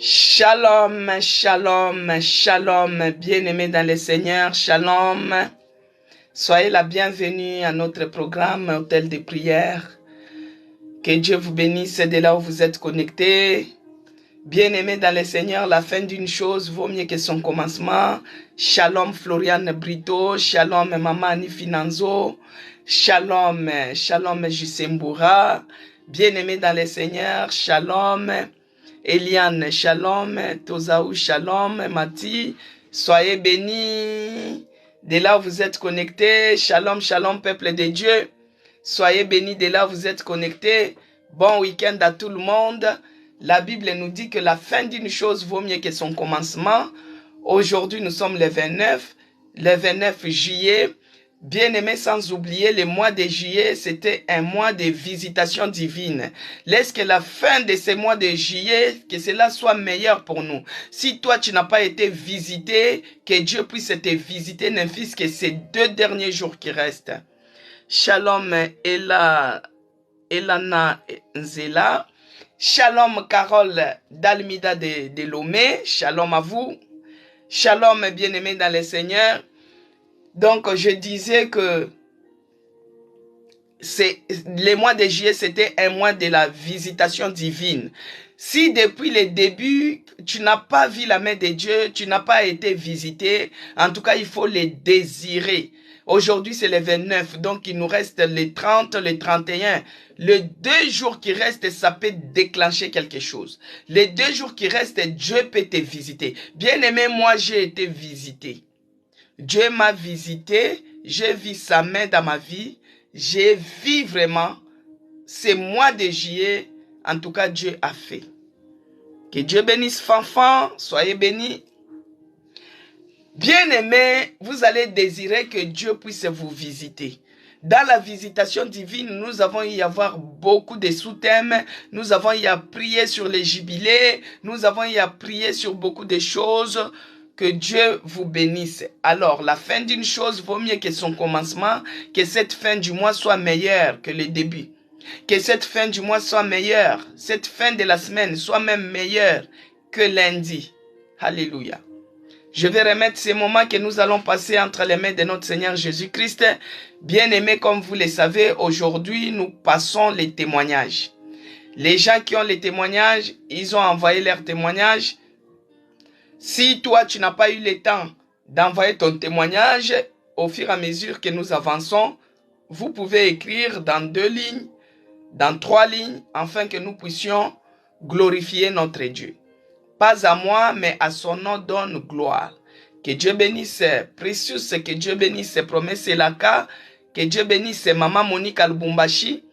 Shalom, shalom, shalom, bien-aimés dans le Seigneur, shalom. Soyez la bienvenue à notre programme Hôtel de prière. Que Dieu vous bénisse de là où vous êtes connectés. Bien-aimés dans le Seigneur, la fin d'une chose vaut mieux que son commencement. Shalom Floriane Brito, shalom Maman Annie Finanzo, shalom, shalom Jusemboura. Bien-aimés dans le Seigneur, shalom. Eliane, shalom, Tozaou, shalom, Mati, soyez bénis. De là où vous êtes connectés, shalom, shalom, peuple de Dieu. Soyez bénis de là où vous êtes connectés. Bon week-end à tout le monde. La Bible nous dit que la fin d'une chose vaut mieux que son commencement. Aujourd'hui, nous sommes le 29 juillet. Bien-aimés, sans oublier, le mois de juillet, c'était un mois de visitation divine. Laisse que la fin de ce mois de juillet, que cela soit meilleur pour nous. Si toi, tu n'as pas été visité, que Dieu puisse te visiter, ne fût-ce que ces 2 derniers jours qui restent. Shalom, Elana Nzela. Shalom, Carole Dalmida de Lomé. Shalom à vous. Shalom, bien-aimés dans le Seigneur. Donc, je disais que le mois de juillet, c'était un mois de la visitation divine. Si depuis le début, tu n'as pas vu la main de Dieu, tu n'as pas été visité, en tout cas, il faut le désirer. Aujourd'hui, c'est le 29, donc il nous reste le 30, le 31. Les 2 jours qui restent, ça peut déclencher quelque chose. Les 2 jours qui restent, Dieu peut te visiter. Bien aimé, moi, j'ai été visité. Dieu m'a visité, j'ai vu sa main dans ma vie, j'ai vu vraiment ces mois de juillet, en tout cas Dieu a fait. Que Dieu bénisse Fanfan, soyez bénis. Bien-aimés, vous allez désirer que Dieu puisse vous visiter. Dans la visitation divine, nous avons y avoir beaucoup de sous-thèmes, nous avons y à prier sur les jubilés, nous avons y à prier sur beaucoup de choses. Que Dieu vous bénisse. Alors, la fin d'une chose vaut mieux que son commencement, que cette fin du mois soit meilleure que le début. Que cette fin du mois soit meilleure, cette fin de la semaine soit même meilleure que lundi. Alléluia. Je vais remettre ces moments que nous allons passer entre les mains de notre Seigneur Jésus-Christ. Bien-aimés, comme vous le savez, aujourd'hui, nous passons les témoignages. Les gens qui ont les témoignages, ils ont envoyé leurs témoignages. Si toi, tu n'as pas eu le temps d'envoyer ton témoignage, au fur et à mesure que nous avançons, vous pouvez écrire dans 2 lignes, dans 3 lignes, afin que nous puissions glorifier notre Dieu. Pas à moi, mais à son nom donne gloire. Que Dieu bénisse Precious, que Dieu bénisse Promesse Elaka, que Dieu bénisse Maman Monique Lubumbashi.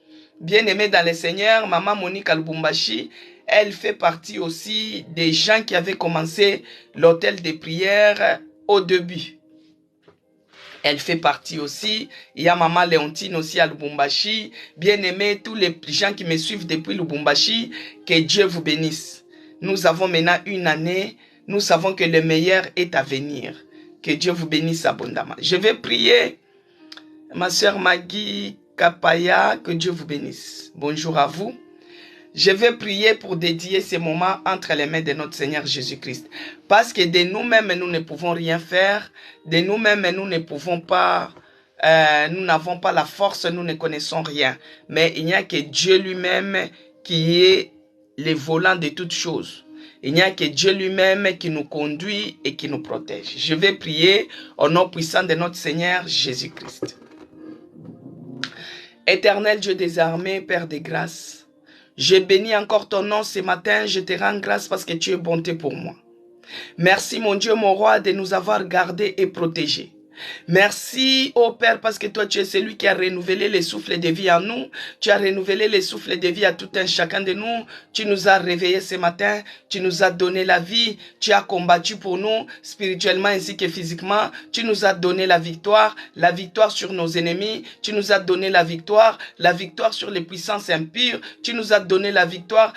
Bien-aimée dans le Seigneur, Maman Monique Lubumbashi, elle fait partie aussi des gens qui avaient commencé l'hôtel de prière au début. Elle fait partie aussi. Il y a Maman Léontine aussi à Lubumbashi. Bien-aimés, tous les gens qui me suivent depuis Lubumbashi, que Dieu vous bénisse. Nous avons maintenant 1 année. Nous savons que le meilleur est à venir. Que Dieu vous bénisse abondamment. Je vais prier. Ma sœur Maggie Kapaya, que Dieu vous bénisse. Bonjour à vous. Je vais prier pour dédier ces moments entre les mains de notre Seigneur Jésus-Christ. Parce que de nous-mêmes, nous ne pouvons rien faire. De nous-mêmes, nous ne pouvons pas, nous n'avons pas la force, nous ne connaissons rien. Mais il n'y a que Dieu lui-même qui est le volant de toutes choses. Il n'y a que Dieu lui-même qui nous conduit et qui nous protège. Je vais prier au nom puissant de notre Seigneur Jésus-Christ. Éternel Dieu des armées, Père des grâces, je bénis encore ton nom ce matin, je te rends grâce parce que tu es bonté pour moi. Merci mon Dieu, mon roi, de nous avoir gardés et protégés. Merci, ô Père, parce que toi, tu es celui qui a renouvelé les souffles de vie en nous. Tu as renouvelé les souffles de vie à tout un chacun de nous. Tu nous as réveillés ce matin. Tu nous as donné la vie. Tu as combattu pour nous, spirituellement ainsi que physiquement. Tu nous as donné la victoire sur nos ennemis. Tu nous as donné la victoire sur les puissances impures. Tu nous as donné la victoire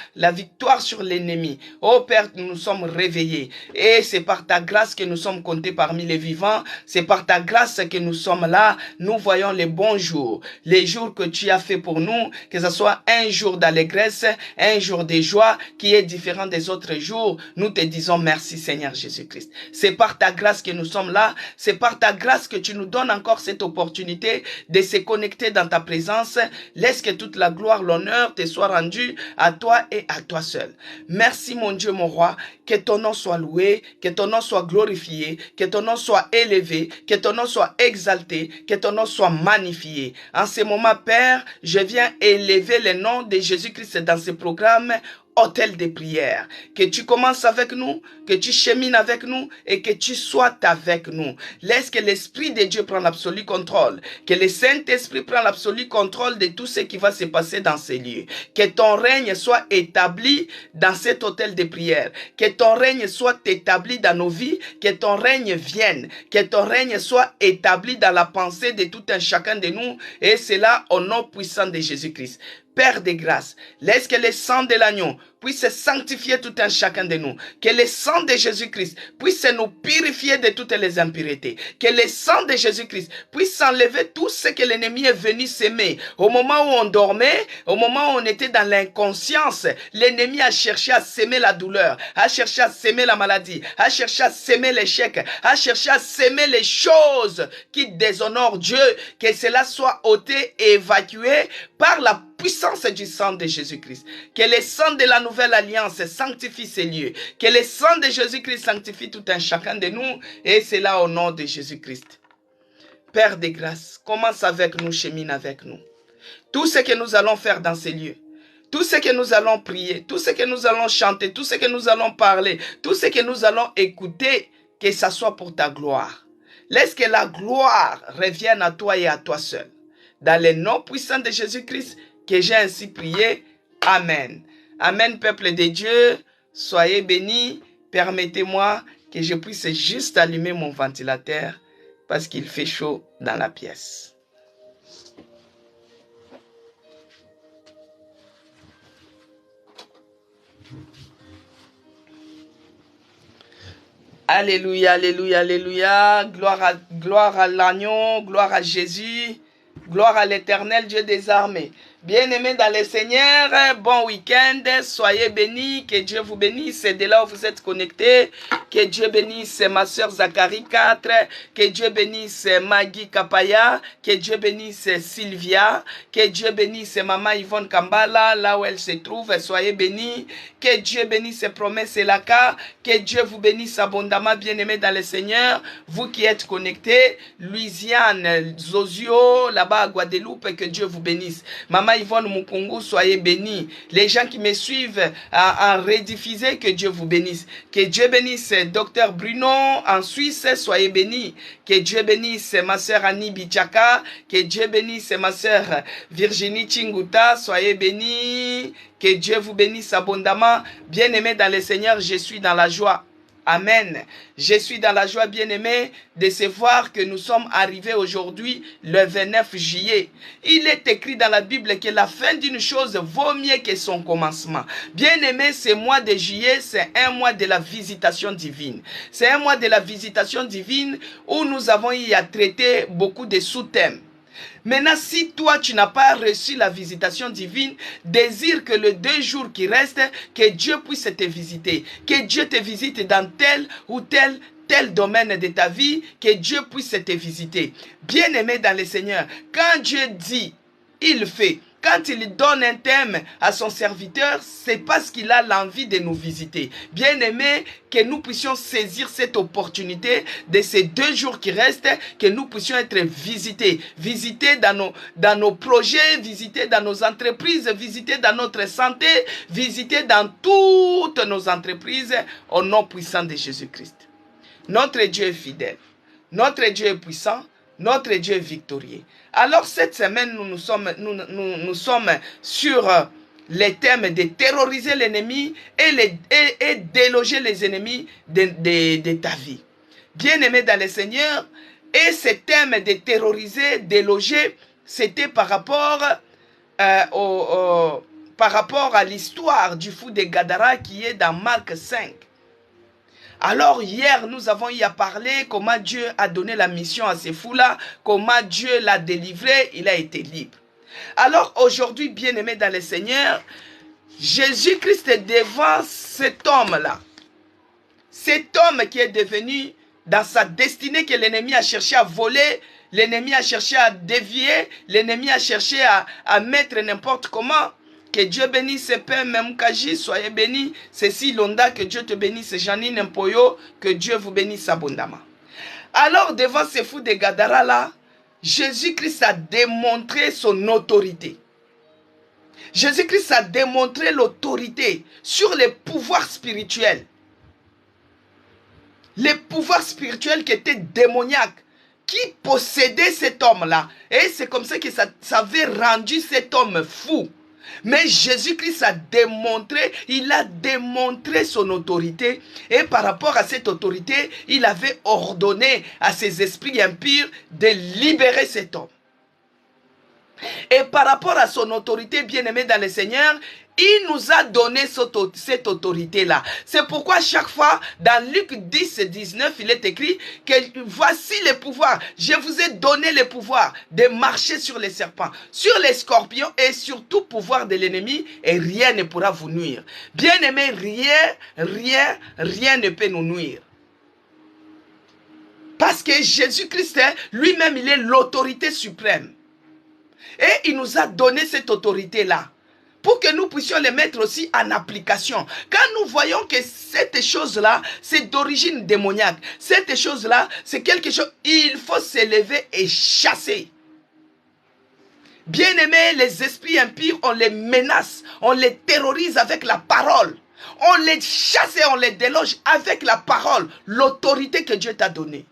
sur l'ennemi. Ô Père, nous nous sommes réveillés. Et c'est par ta grâce que nous sommes comptés parmi les vivants. C'est par ta grâce que nous sommes là, nous voyons les bons jours, les jours que tu as fait pour nous, que ce soit un jour d'allégresse, un jour de joie qui est différent des autres jours. Nous te disons merci Seigneur Jésus-Christ. C'est par ta grâce que nous sommes là, c'est par ta grâce que tu nous donnes encore cette opportunité de se connecter dans ta présence. Laisse que toute la gloire, l'honneur te soit rendue à toi et à toi seul. Merci mon Dieu, mon roi, que ton nom soit loué, que ton nom soit glorifié, que ton nom soit élevé, que ton nom soit exalté, que ton nom soit magnifié. En ce moment, Père, je viens élever le nom de Jésus-Christ dans ce programme, hôtel de prière. Que tu commences avec nous, que tu chemines avec nous et que tu sois avec nous. Laisse que l'Esprit de Dieu prenne l'absolu contrôle. Que le Saint-Esprit prenne l'absolu contrôle de tout ce qui va se passer dans ces lieux. Que ton règne soit établi dans cet hôtel de prière. Que ton règne soit établi dans nos vies. Que ton règne vienne. Que ton règne soit établi dans la pensée de tout un chacun de nous. Et cela au nom puissant de Jésus-Christ. Père de grâce, laisse que le sang de l'agneau puisse sanctifier tout un chacun de nous. Que le sang de Jésus-Christ puisse nous purifier de toutes les impuretés. Que le sang de Jésus-Christ puisse enlever tout ce que l'ennemi est venu s'aimer. Au moment où on dormait, au moment où on était dans l'inconscience, l'ennemi a cherché à s'aimer la douleur, a cherché à s'aimer la maladie, a cherché à s'aimer l'échec, a cherché à s'aimer les choses qui déshonorent Dieu. Que cela soit ôté et évacué par la puissance du sang de Jésus-Christ. Que le sang de la nouvelle alliance sanctifie ces lieux. Que le sang de Jésus-Christ sanctifie tout un chacun de nous. Et c'est là au nom de Jésus-Christ. Père de grâce, commence avec nous, chemine avec nous. Tout ce que nous allons faire dans ces lieux, tout ce que nous allons prier, tout ce que nous allons chanter, tout ce que nous allons parler, tout ce que nous allons écouter, que ça soit pour ta gloire. Laisse que la gloire revienne à toi et à toi seul. Dans le nom puissant de Jésus-Christ, que j'ai ainsi prié. Amen. Amen, peuple de Dieu. Soyez bénis. Permettez-moi que je puisse juste allumer mon ventilateur parce qu'il fait chaud dans la pièce. Alléluia, alléluia, alléluia. Gloire à l'agneau, gloire à Jésus. Gloire à l'Éternel, Dieu des armées. Bien-aimés dans le Seigneur, bon week-end, soyez bénis, que Dieu vous bénisse de là où vous êtes connectés, que Dieu bénisse ma soeur Zacharie 4, que Dieu bénisse Maggie Kapaya, que Dieu bénisse Sylvia, que Dieu bénisse Maman Yvonne Kambala, là où elle se trouve, soyez bénis, que Dieu bénisse Promesse Elaka, que Dieu vous bénisse abondamment, bien-aimés dans le Seigneur, vous qui êtes connectés, Louisiane, Zozio, là-bas à Guadeloupe, que Dieu vous bénisse. Maman Yvonne Mukungu, soyez bénis. Les gens qui me suivent en rediffusé, que Dieu vous bénisse. Que Dieu bénisse Docteur Bruno en Suisse, soyez bénis. Que Dieu bénisse ma sœur Annie Bichaka. Que Dieu bénisse ma sœur Virginie Chinguta, soyez bénis. Que Dieu vous bénisse abondamment. Bien-aimés dans le Seigneur, je suis dans la joie. Amen. Je suis dans la joie, bien-aimé, de se voir que nous sommes arrivés aujourd'hui, le 29 juillet. Il est écrit dans la Bible que la fin d'une chose vaut mieux que son commencement. Bien-aimé, ce mois de juillet, c'est un mois de la visitation divine. C'est un mois de la visitation divine où nous avons eu à traiter beaucoup de sous-thèmes. Maintenant, si toi, tu n'as pas reçu la visitation divine, désire que les 2 jours qui restent, que Dieu puisse te visiter. Que Dieu te visite dans tel ou tel domaine de ta vie, que Dieu puisse te visiter. Bien-aimé dans le Seigneur, quand Dieu dit, il fait. Quand il donne un thème à son serviteur, c'est parce qu'il a l'envie de nous visiter. Bien-aimés, que nous puissions saisir cette opportunité de ces 2 jours qui restent, que nous puissions être visités. Visités dans nos projets, visités dans nos entreprises, visités dans notre santé, visités dans toutes nos entreprises, au nom puissant de Jésus-Christ. Notre Dieu est fidèle. Notre Dieu est puissant. Notre Dieu est victorieux. Alors cette semaine, nous sommes sur les thèmes de terroriser l'ennemi et déloger les ennemis de ta vie. Bien-aimé dans le Seigneur, et ce thème de terroriser, déloger, c'était par rapport à l'histoire du fou de Gadara qui est dans Marc 5. Alors hier, nous avons eu à parler comment Dieu a donné la mission à ces fous-là, comment Dieu l'a délivré, il a été libre. Alors aujourd'hui, bien-aimés dans le Seigneur, Jésus-Christ est devant cet homme-là. Cet homme qui est devenu dans sa destinée que l'ennemi a cherché à voler, l'ennemi a cherché à dévier, l'ennemi a cherché à mettre n'importe comment. Que Dieu bénisse Père Memkaji, soyez bénis. Ceci Londa, que Dieu te bénisse. Janine Mpoyo, que Dieu vous bénisse abondamment. Alors devant ces fous de Gadara là, Jésus-Christ a démontré son autorité. Jésus-Christ a démontré l'autorité sur les pouvoirs spirituels. Les pouvoirs spirituels qui étaient démoniaques, qui possédaient cet homme-là. Et c'est comme ça que ça avait rendu cet homme fou. Mais Jésus-Christ a démontré, il a démontré son autorité. Et par rapport à cette autorité, il avait ordonné à ses esprits impurs de libérer cet homme. Et par rapport à son autorité, bien-aimé dans le Seigneur, il nous a donné cette autorité-là. C'est pourquoi chaque fois, dans Luc 10, 19, il est écrit que voici les pouvoirs. Je vous ai donné le pouvoir de marcher sur les serpents, sur les scorpions et sur tout pouvoir de l'ennemi, et rien ne pourra vous nuire. Bien-aimé, rien ne peut nous nuire. Parce que Jésus-Christ, lui-même, il est l'autorité suprême. Et il nous a donné cette autorité-là pour que nous puissions les mettre aussi en application. Quand nous voyons que cette chose-là, c'est d'origine démoniaque, cette chose-là, c'est quelque chose, il faut s'élever et chasser. Bien-aimés, les esprits impurs, on les menace, on les terrorise avec la parole. On les chasse et on les déloge avec la parole, l'autorité que Dieu t'a donnée.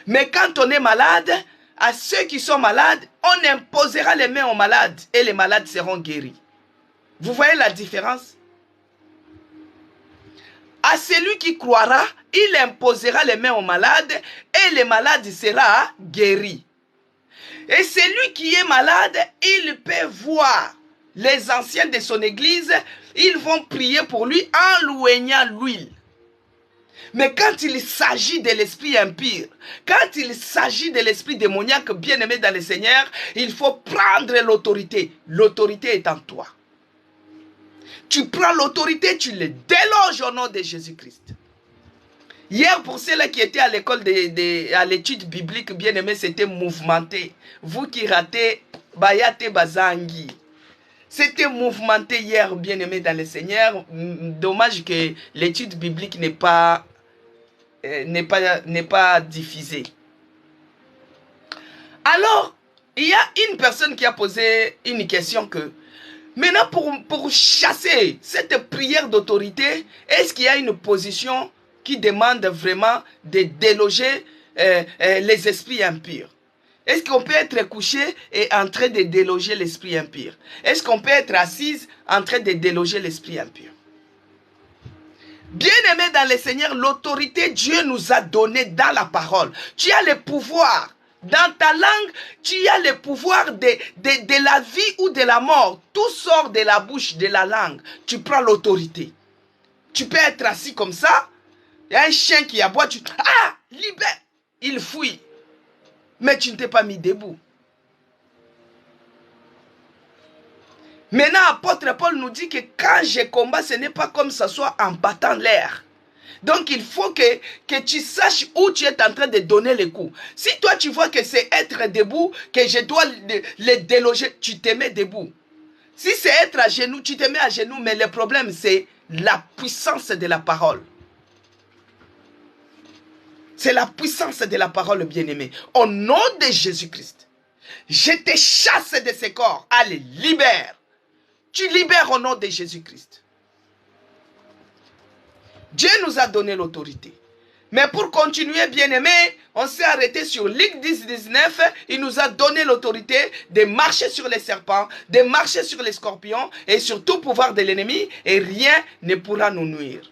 Mais quand on est malade, à ceux qui sont malades, on imposera les mains aux malades et les malades seront guéris. Vous voyez la différence? À celui qui croira, il imposera les mains aux malades et les malades seront guéris. Et celui qui est malade, il peut voir les anciens de son église, ils vont prier pour lui en loignant l'huile. Mais quand il s'agit de l'esprit impur, quand il s'agit de l'esprit démoniaque bien-aimé dans le Seigneur, il faut prendre l'autorité. L'autorité est en toi. Tu prends l'autorité, tu le déloges au nom de Jésus-Christ. Hier, pour ceux-là qui étaient à l'école, à l'étude biblique, bien-aimé, c'était mouvementé. Vous qui ratez, Bayate Bazangi. C'était mouvementé hier, bien-aimé dans le Seigneur. Dommage que l'étude biblique n'est pas diffusée. Alors, il y a une personne qui a posé une question que, maintenant pour chasser cette prière d'autorité, est-ce qu'il y a une position qui demande vraiment de déloger les esprits impurs? Est-ce qu'on peut être couché et en train de déloger l'esprit impur? Est-ce qu'on peut être assise en train de déloger l'esprit impur? Bien-aimé dans le Seigneur, l'autorité Dieu nous a donné dans la parole. Tu as le pouvoir. Dans ta langue, tu as le pouvoir de la vie ou de la mort. Tout sort de la bouche, de la langue. Tu prends l'autorité. Tu peux être assis comme ça. Il y a un chien qui aboie. Ah, libère. Il fuit. Mais tu ne t'es pas mis debout. Maintenant, apôtre Paul nous dit que quand je combats, ce n'est pas comme ça soit en battant l'air. Donc, il faut que tu saches où tu es en train de donner les coups. Si toi, tu vois que c'est être debout, que je dois les déloger, tu te mets debout. Si c'est être à genoux, tu te mets à genoux. Mais le problème, c'est la puissance de la parole. C'est la puissance de la parole, bien-aimé. Au nom de Jésus-Christ, je te chasse de ce corps. Allez, libère. Tu libères au nom de Jésus-Christ. Dieu nous a donné l'autorité. Mais pour continuer, bien-aimé, on s'est arrêté sur Luc 10, 19. Il nous a donné l'autorité de marcher sur les serpents, de marcher sur les scorpions et sur tout pouvoir de l'ennemi. Et rien ne pourra nous nuire.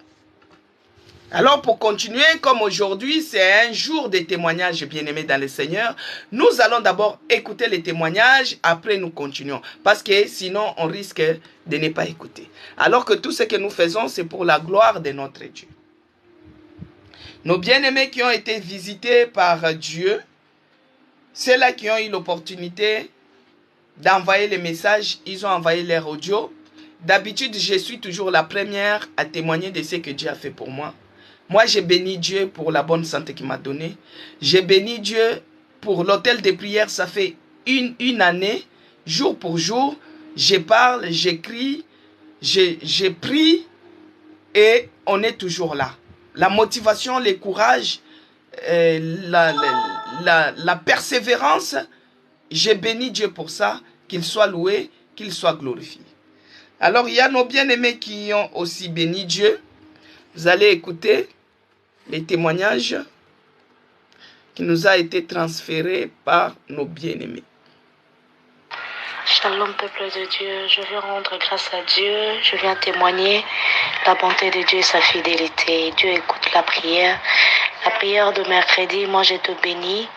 Alors pour continuer, comme aujourd'hui, c'est un jour de témoignage, bien-aimés dans le Seigneur, nous allons d'abord écouter les témoignages, après nous continuons. Parce que sinon, on risque de ne pas écouter. Alors que tout ce que nous faisons, c'est pour la gloire de notre Dieu. Nos bien-aimés qui ont été visités par Dieu, ceux-là qui ont eu l'opportunité d'envoyer les messages, ils ont envoyé leur audio. D'habitude, je suis toujours la première à témoigner de ce que Dieu a fait pour moi. Moi, j'ai béni Dieu pour la bonne santé qu'il m'a donnée. J'ai béni Dieu pour l'hôtel de prière. Ça fait une année, jour pour jour. Je parle, j'écris, je prie et on est toujours là. La motivation, le courage, la persévérance, j'ai béni Dieu pour ça, qu'il soit loué, qu'il soit glorifié. Alors, il y a nos bien-aimés qui ont aussi béni Dieu. Vous allez écouter les témoignages qui nous a été transférés par nos bien-aimés. Shalom peuple de Dieu, je viens rendre grâce à Dieu, je viens témoigner la bonté de Dieu et sa fidélité. Dieu écoute la prière. La prière de mercredi, moi je te bénis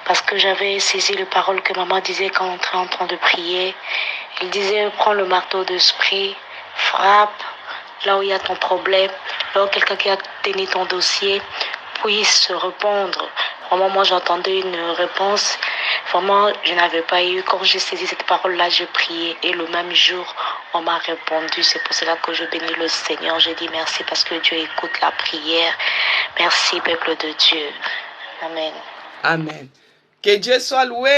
parce que j'avais saisi les paroles que maman disait quand on était en train de prier. Elle disait, prends le marteau d'esprit, frappe là où il y a ton problème, là où quelqu'un qui a tenu ton dossier puisse répondre. Vraiment, moi j'entendais une réponse. Vraiment, je n'avais pas eu. Quand j'ai saisi cette parole-là, j'ai prié. Et le même jour, on m'a répondu. C'est pour cela que je bénis le Seigneur. Je dis merci parce que Dieu écoute la prière. Merci, peuple de Dieu. Amen. Amen. Que Dieu soit loué.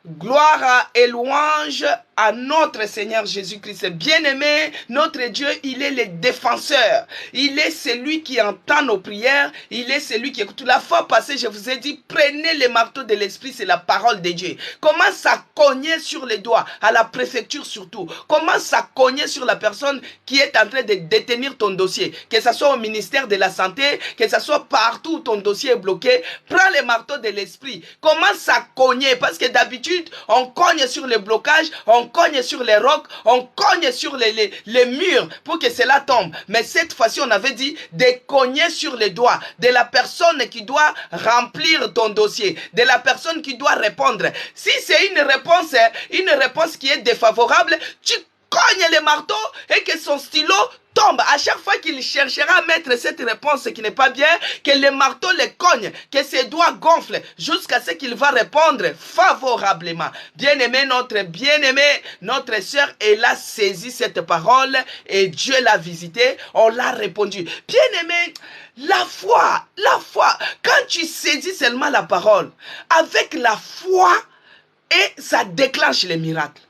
Gloire et louange à notre Seigneur Jésus-Christ. Bien-aimé, notre Dieu, il est le défenseur. Il est celui qui entend nos prières. Il est celui qui écoute. La fois passée, je vous ai dit, prenez le marteau de l'esprit, c'est la parole de Dieu. Commence à cogner sur les doigts, à la préfecture surtout. Commence à cogner sur la personne qui est en train de détenir ton dossier. Que ce soit au ministère de la Santé, que ce soit partout où ton dossier est bloqué. Prends le marteau de l'esprit. Commence à cogner parce que d'habitude, on cogne sur les blocages, on cogne sur les rocs, on cogne sur les murs pour que cela tombe. Mais cette fois-ci, on avait dit de cogner sur les doigts de la personne qui doit remplir ton dossier, de la personne qui doit répondre. Si c'est une réponse qui est défavorable, tu cognes le marteau et que son stylo tombe. À chaque fois qu'il cherchera à mettre cette réponse qui n'est pas bien, que le marteau le cogne, que ses doigts gonflent jusqu'à ce qu'il va répondre favorablement. Bien-aimé, notre sœur, elle a saisi cette parole et Dieu l'a visité, on l'a répondu. Bien-aimé, la foi, quand tu saisis seulement la parole, avec la foi, et ça déclenche les miracles.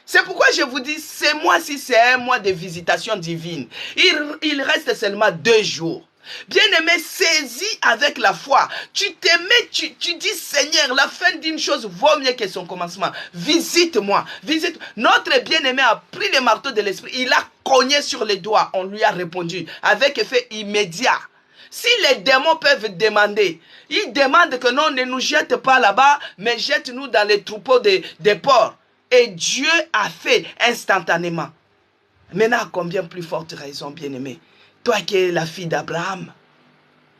C'est pourquoi je vous dis, ce mois-ci, c'est un mois de visitation divine. Il reste seulement 2 jours. Bien-aimé, saisis avec la foi. Tu t'aimais, tu dis, Seigneur, la fin d'une chose vaut mieux que son commencement. Visite-moi. Notre bien-aimé a pris le marteau de l'esprit. Il a cogné sur les doigts. On lui a répondu avec effet immédiat. Si les démons peuvent demander, ils demandent que non, ne nous jette pas là-bas, mais jette-nous dans les troupeaux des porcs. Et Dieu a fait instantanément. Maintenant, à combien plus forte raison, bien-aimé? Toi qui es la fille d'Abraham,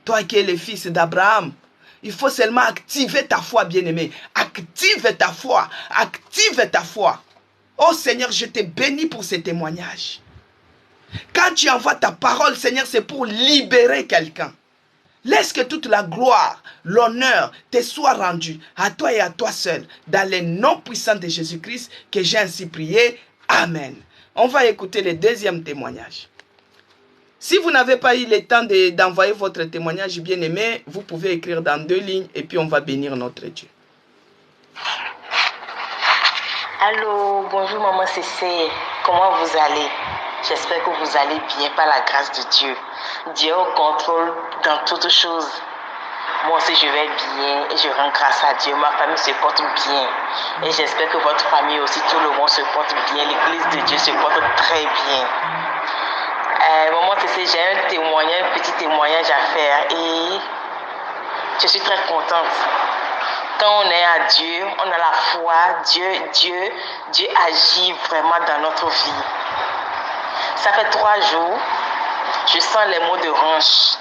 toi qui es le fils d'Abraham, il faut seulement activer ta foi, bien-aimé. Active ta foi. Active ta foi. Oh Seigneur, je te bénis pour ces témoignages. Quand tu envoies ta parole, Seigneur, c'est pour libérer quelqu'un. Laisse que toute la gloire, l'honneur te soit rendu à toi et à toi seul, dans le nom puissant de Jésus-Christ, que j'ai ainsi prié. Amen. On va écouter le deuxième témoignage. Si vous n'avez pas eu le temps d'envoyer votre témoignage, bien-aimé, vous pouvez écrire dans 2 lignes et puis on va bénir notre Dieu. Allô, bonjour maman Cécile, comment vous allez? J'espère que vous allez bien par la grâce de Dieu. Dieu est au contrôle dans toutes choses. Moi aussi je vais bien et je rends grâce à Dieu. Ma famille se porte bien. Et j'espère que votre famille aussi, tout le monde se porte bien. L'église de Dieu se porte très bien. Maman Cécile, j'ai un petit témoignage à faire et je suis très contente. Quand on est à Dieu, on a la foi, Dieu agit vraiment dans notre vie. Ça fait 3 jours, je sens les maux de hanche.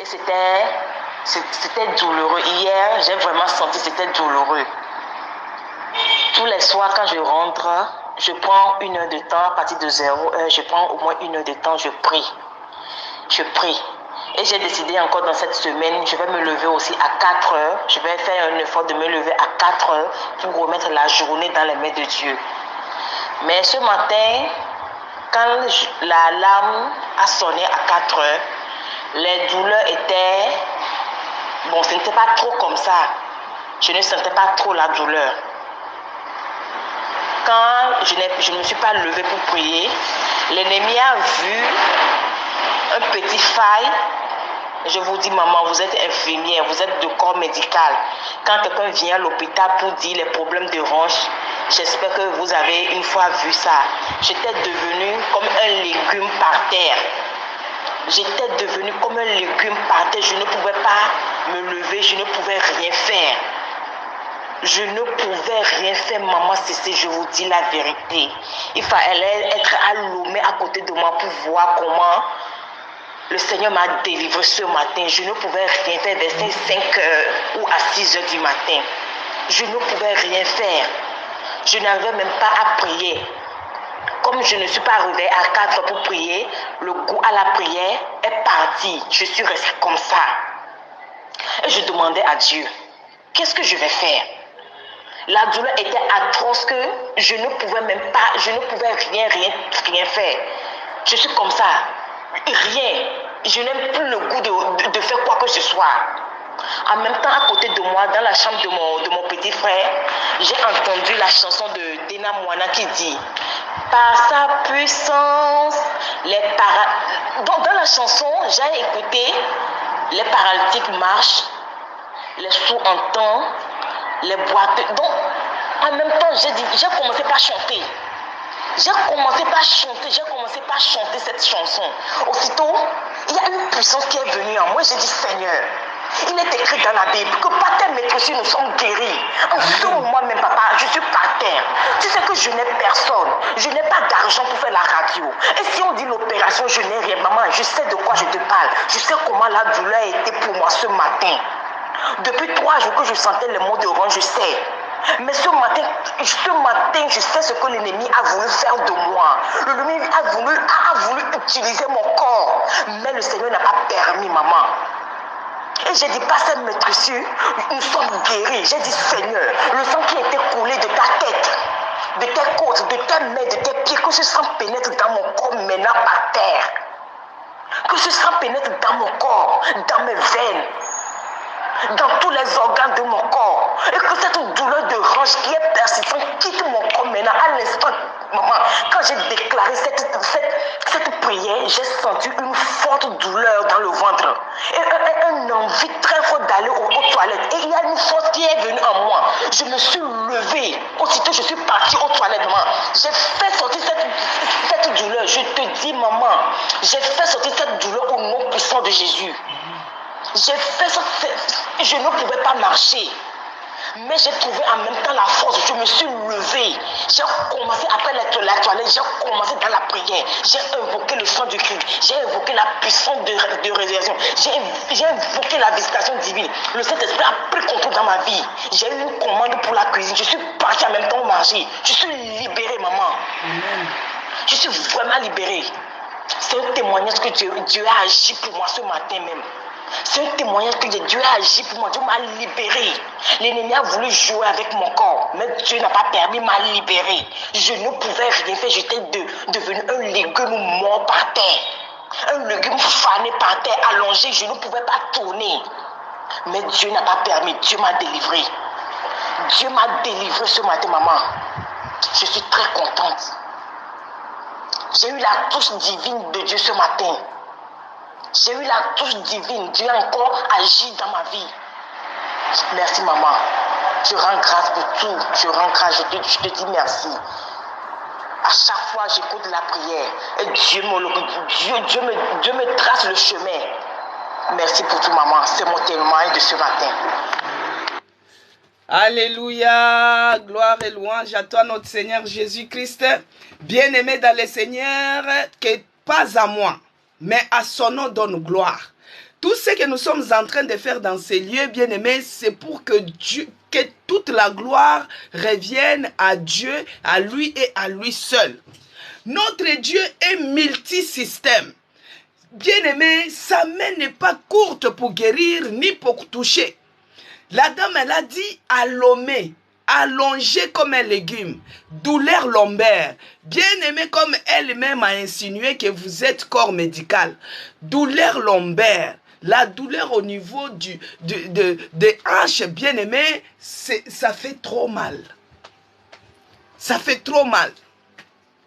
Et c'était douloureux. Hier, j'ai vraiment senti que c'était douloureux. Tous les soirs, quand je rentre, je prends 1 heure de temps, à partir de 0 heure, je prends au moins 1 heure de temps, je prie. je prie. Et j'ai décidé encore dans cette semaine, je vais me lever aussi à 4 heures. Je vais faire un effort de me lever à 4 heures pour remettre la journée dans les mains de Dieu. Mais ce matin, quand l'alarme a sonné à 4 heures, les douleurs étaient... Bon, ce n'était pas trop comme ça. Je ne sentais pas trop la douleur. Quand je ne me suis pas levée pour prier, l'ennemi a vu un petit faille. Je vous dis, maman, vous êtes infirmière, vous êtes de corps médical. Quand quelqu'un vient à l'hôpital pour dire les problèmes de hanche, j'espère que vous avez une fois vu ça. J'étais devenue comme un légume par terre. J'étais devenue comme un légume par terre. Je ne pouvais pas me lever, je ne pouvais rien faire. Je ne pouvais rien faire, maman Cécile, je vous dis la vérité. Il fallait être à Lomé à côté de moi pour voir comment le Seigneur m'a délivré ce matin. Je ne pouvais rien faire vers 5 heures ou à 6 heures du matin. Je ne pouvais rien faire. Je n'arrivais même pas à prier. Comme je ne suis pas arrivée à 4 heures pour prier, le goût à la prière est parti. Je suis restée comme ça. Et je demandais à Dieu, qu'est-ce que je vais faire? La douleur était atroce que je ne pouvais même pas, je ne pouvais rien faire. Je suis comme ça. Rien. Je n'aime plus le goût de faire quoi que ce soit. En même temps, à côté de moi, dans la chambre de mon petit frère, j'ai entendu la chanson de Dena Moana qui dit « Par sa puissance, Donc, dans la chanson, j'ai écouté les paralytiques marchent, les sourds entendent, les boiteux. Donc, en même temps, j'ai commencé par chanter. J'ai commencé par chanter cette chanson. Aussitôt, il y a une puissance qui est venue en moi. J'ai dit, Seigneur, il est écrit dans la Bible que par terre, mes aussi nous sommes guéris. En ce moment même, papa, je suis par terre. Tu sais que je n'ai personne. Je n'ai pas d'argent pour faire la radio. Et si on dit l'opération, je n'ai rien. Maman, je sais de quoi je te parle. Je sais comment la douleur a été pour moi ce matin. Depuis 3 jours que je sentais les mots de rang, je sais. Mais ce matin, je sais ce que l'ennemi a voulu faire de moi. L'ennemi a voulu utiliser mon corps. Mais le Seigneur n'a pas permis, maman. Et j'ai dit, par cette maîtrise, nous sommes guéris. J'ai dit, Seigneur, le sang qui était coulé de ta tête, de tes côtes, de tes mains, de tes pieds, que ce sang pénètre dans mon corps maintenant par terre. Que ce sang pénètre dans mon corps, dans mes veines, dans tous les organes de mon corps. Et que cette douleur de hanche qui est persistante quitte mon corps maintenant à l'instant. Maman, quand j'ai déclaré cette prière, j'ai senti une forte douleur dans le ventre. Et une envie très forte d'aller aux toilettes. Et il y a une force qui est venue en moi. Je me suis levée. Aussitôt, je suis partie aux toilettes, maman. J'ai fait sortir cette douleur. Je te dis, maman, j'ai fait sortir cette douleur au nom puissant de Jésus. J'ai fait ça, je ne pouvais pas marcher. Mais j'ai trouvé en même temps la force. Je me suis levée. J'ai commencé après la toilette. J'ai commencé dans la prière. J'ai invoqué le sang du Christ. J'ai invoqué la puissance de résurrection. J'ai invoqué la visitation divine. Le Saint-Esprit a pris contrôle dans ma vie. J'ai eu une commande pour la cuisine. Je suis partie en même temps au marché. Je suis libérée, maman. Amen. Je suis vraiment libérée. C'est un témoignage que Dieu a agi pour moi ce matin même. C'est un témoignage que Dieu a agi pour moi. Dieu m'a libéré. L'ennemi a voulu jouer avec mon corps. Mais Dieu n'a pas permis, m'a libéré. Je ne pouvais rien faire. J'étais devenu un légume mort par terre. Un légume fané par terre, allongé. Je ne pouvais pas tourner. Mais Dieu n'a pas permis. Dieu m'a délivré. Dieu m'a délivré ce matin, maman. Je suis très contente. J'ai eu la touche divine de Dieu ce matin. J'ai eu la touche divine. Dieu a encore agi dans ma vie. Merci, maman. Je rends grâce pour tout. Je rends grâce. Je te dis merci. À chaque fois, j'écoute la prière. Et Dieu me trace le chemin. Merci pour tout, maman. C'est mon témoignage de ce matin. Alléluia, gloire et louange à toi, notre Seigneur Jésus-Christ. Bien-aimé dans le Seigneur, que pas à moi, mais à son nom donne gloire. Tout ce que nous sommes en train de faire dans ces lieux, bien-aimés, c'est pour que toute la gloire revienne à Dieu, à lui et à lui seul. Notre Dieu est multisystème. Bien-aimé, sa main n'est pas courte pour guérir ni pour toucher. La dame, elle a dit allomé, allongé comme un légume, douleur lombaire. Bien-aimé, comme elle-même a insinué que vous êtes corps médical. Douleur lombaire. La douleur au niveau des hanches, bien-aimé, ça fait trop mal. Ça fait trop mal.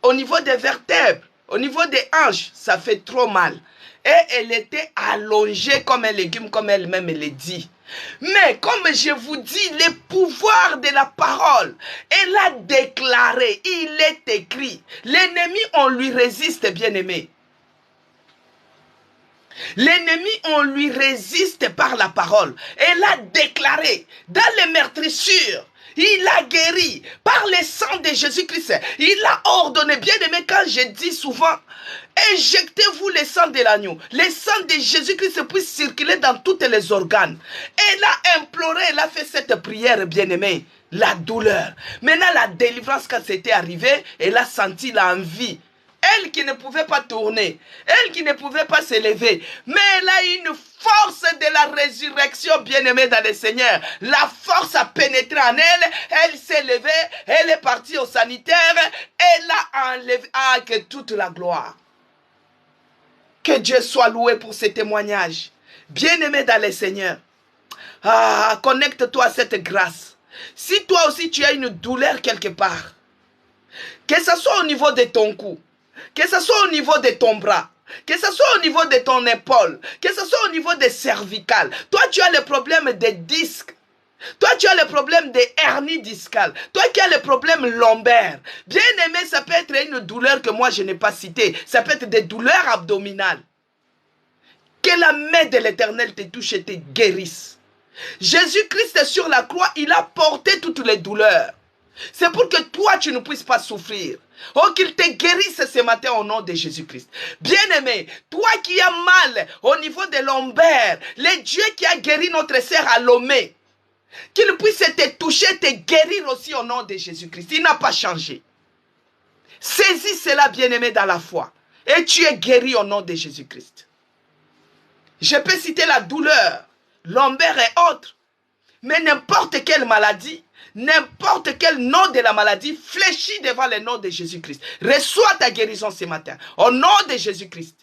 Au niveau des vertèbres, au niveau des hanches, ça fait trop mal. Et elle était allongée comme un légume, comme elle-même le dit. Mais comme je vous dis, le pouvoir de la parole, elle a déclaré, il est écrit. L'ennemi, on lui résiste, bien-aimé. L'ennemi, on lui résiste par la parole. Elle a déclaré dans les meurtrissures. Il a guéri par le sang de Jésus-Christ. Il a ordonné, bien aimé, quand je dis souvent, injectez-vous le sang de l'agneau. Le sang de Jésus-Christ puisse circuler dans tous les organes. Elle a imploré, elle a fait cette prière, bien aimé, la douleur. Maintenant, la délivrance, quand c'était arrivé, elle a senti l'envie. Elle qui ne pouvait pas tourner, elle qui ne pouvait pas s'élever, mais elle a une force de la résurrection, bien-aimée dans le Seigneur. La force a pénétré en elle, elle s'est levée, elle est partie au sanitaire, elle a enlevé, que toute la gloire. Que Dieu soit loué pour ce témoignage. Bien-aimé dans le Seigneur, connecte-toi à cette grâce. Si toi aussi tu as une douleur quelque part, que ce soit au niveau de ton cou, que ce soit au niveau de ton bras, que ce soit au niveau de ton épaule, que ce soit au niveau des cervicales. Toi, tu as le problème des disques. Toi, tu as le problème des hernies discales. Toi qui as le problème lombaire. Bien aimé, ça peut être une douleur que moi je n'ai pas citée. Ça peut être des douleurs abdominales. Que la main de l'Éternel te touche et te guérisse. Jésus-Christ sur la croix, il a porté toutes les douleurs. C'est pour que toi, tu ne puisses pas souffrir. Oh, qu'il te guérisse ce matin au nom de Jésus-Christ. Bien-aimé, toi qui as mal au niveau de lombaire, le Dieu qui a guéri notre sœur à Lomé, qu'il puisse te toucher, te guérir aussi au nom de Jésus-Christ. Il n'a pas changé. Saisis cela, bien-aimé, dans la foi. Et tu es guéri au nom de Jésus-Christ. Je peux citer la douleur, lombaire et autres. Mais n'importe quelle maladie, n'importe quel nom de la maladie fléchit devant le nom de Jésus-Christ. Reçois ta guérison ce matin. Au nom de Jésus-Christ.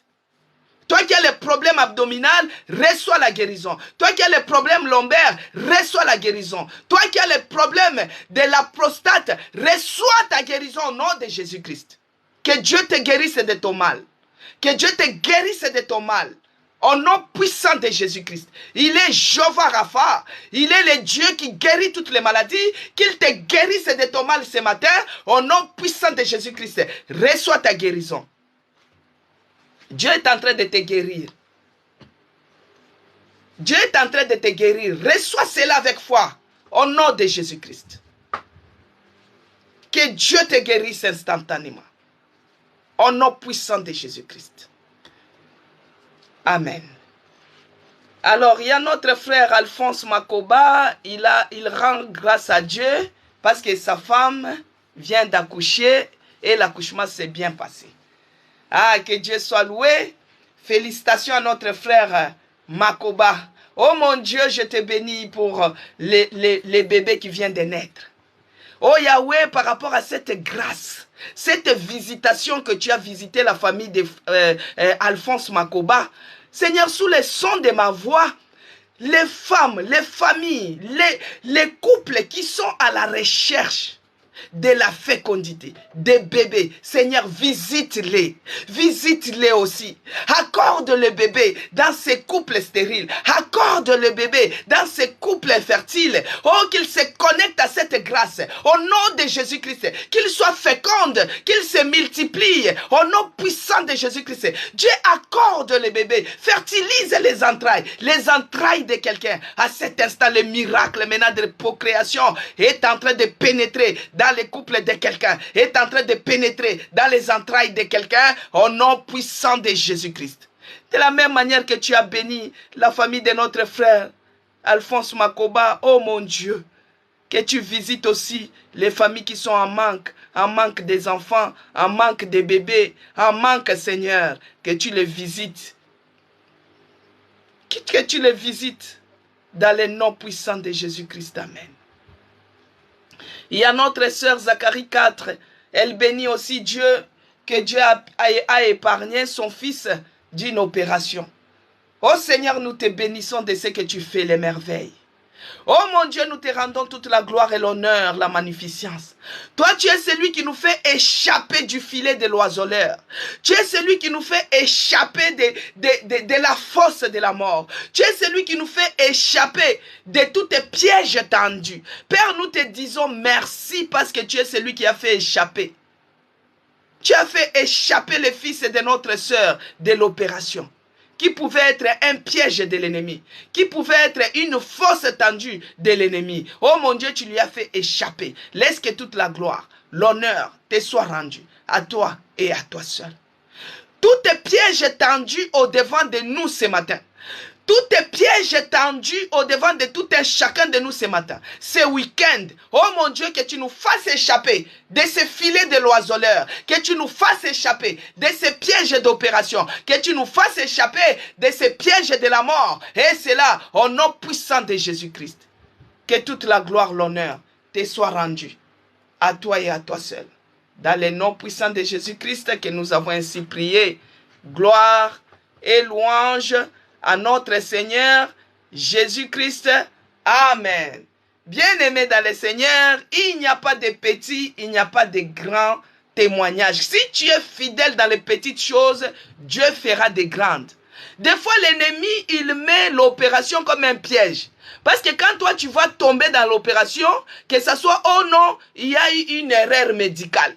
Toi qui as le problème abdominal, reçois la guérison. Toi qui as le problème lombaire, reçois la guérison. Toi qui as le problème de la prostate, reçois ta guérison au nom de Jésus-Christ. Que Dieu te guérisse de ton mal. Que Dieu te guérisse de ton mal. Au nom puissant de Jésus-Christ. Il est Jéhovah Rapha. Il est le Dieu qui guérit toutes les maladies. Qu'il te guérisse de ton mal ce matin. Au nom puissant de Jésus-Christ. Reçois ta guérison. Dieu est en train de te guérir. Dieu est en train de te guérir. Reçois cela avec foi. Au nom de Jésus-Christ. Que Dieu te guérisse instantanément. Au nom puissant de Jésus-Christ. Amen. Alors, il y a notre frère Alphonse Makoba. Il rend grâce à Dieu parce que sa femme vient d'accoucher et l'accouchement s'est bien passé. Que Dieu soit loué. Félicitations à notre frère Makoba. Oh mon Dieu, je te bénis pour les bébés qui viennent de naître. Oh Yahweh, par rapport à cette grâce, cette visitation que tu as visité la famille d'Alphonse Makoba, Seigneur, sous les sons de ma voix, les femmes, les familles, les couples qui sont à la recherche de la fécondité, des bébés. Seigneur, visite-les. Visite-les aussi. Accorde le bébé dans ces couples stériles. Accorde le bébé dans ces couples infertiles. Oh, qu'ils se connectent à cette grâce. Au nom de Jésus-Christ. Qu'ils soient fécondes. Qu'ils se multiplient. Au nom puissant de Jésus-Christ. Dieu accorde le bébé. Fertilise les entrailles. Les entrailles de quelqu'un. À cet instant, le miracle maintenant de procréation est en train de pénétrer dans les couples de quelqu'un, est en train de pénétrer dans les entrailles de quelqu'un au nom puissant de Jésus-Christ. De la même manière que tu as béni la famille de notre frère Alphonse Makoba, oh mon Dieu, que tu visites aussi les familles qui sont en manque des enfants, en manque des bébés, en manque, Seigneur, que tu les visites Que tu les visites dans le nom puissant de Jésus-Christ. Amen. Il y a notre sœur Zacharie 4. Elle bénit aussi Dieu, que Dieu a épargné son fils d'une opération. Oh Seigneur, nous te bénissons de ce que tu fais, les merveilles. Oh mon Dieu, nous te rendons toute la gloire et l'honneur, la magnificence. Toi, tu es celui qui nous fait échapper du filet de l'oiseleur. Tu es celui qui nous fait échapper de la fosse de la mort. Tu es celui qui nous fait échapper de tous tes pièges tendus. Père, nous te disons merci parce que tu es celui qui a fait échapper. Tu as fait échapper le fils de notre sœur de l'opération, qui pouvait être un piège de l'ennemi, qui pouvait être une fosse tendue de l'ennemi. Oh mon Dieu, tu lui as fait échapper. Laisse que toute la gloire, l'honneur te soit rendu à toi et à toi seul. Tous tes pièges tendus au devant de nous ce matin, tous tes pièges tendus au devant de tout un chacun de nous ce matin, ce week-end, oh mon Dieu, que tu nous fasses échapper de ces filets de l'oiseleur, que tu nous fasses échapper de ces pièges d'opération, que tu nous fasses échapper de ces pièges de la mort. Et c'est là, au nom puissant de Jésus-Christ, que toute la gloire, l'honneur te soit rendue à toi et à toi seul. Dans le nom puissant de Jésus-Christ que nous avons ainsi prié, gloire et louange à notre Seigneur Jésus-Christ. Amen. Bien-aimés dans le Seigneur, il n'y a pas de petits, il n'y a pas de grands témoignages. Si tu es fidèle dans les petites choses, Dieu fera des grandes. Des fois, l'ennemi, il met l'opération comme un piège. Parce que quand toi, tu vas tomber dans l'opération, que ce soit oh non, il y a eu une erreur médicale.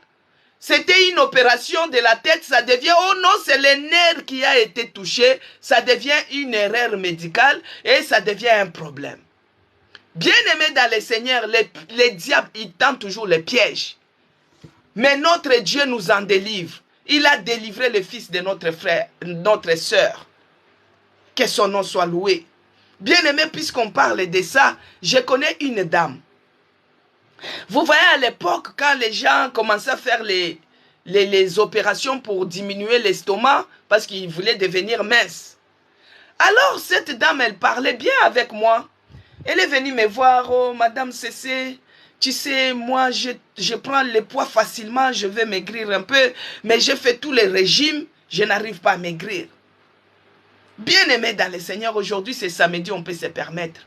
C'était une opération de la tête, ça devient, oh non, c'est le nerf qui a été touché, ça devient une erreur médicale et ça devient un problème. Bien-aimé dans le Seigneur, les diables, ils tentent toujours les pièges. Mais notre Dieu nous en délivre. Il a délivré le fils de notre frère, notre sœur. Que son nom soit loué. Bien-aimé, puisqu'on parle de ça, je connais une dame. Vous voyez à l'époque, quand les gens commençaient à faire les opérations pour diminuer l'estomac, parce qu'ils voulaient devenir minces. Alors cette dame, elle parlait bien avec moi. Elle est venue me voir, oh Madame Cécé, tu sais, moi je prends le poids facilement, je vais maigrir un peu, mais j'ai fait tous les régimes, je n'arrive pas à maigrir. Bien-aimé dans le Seigneur, aujourd'hui c'est samedi, on peut se permettre.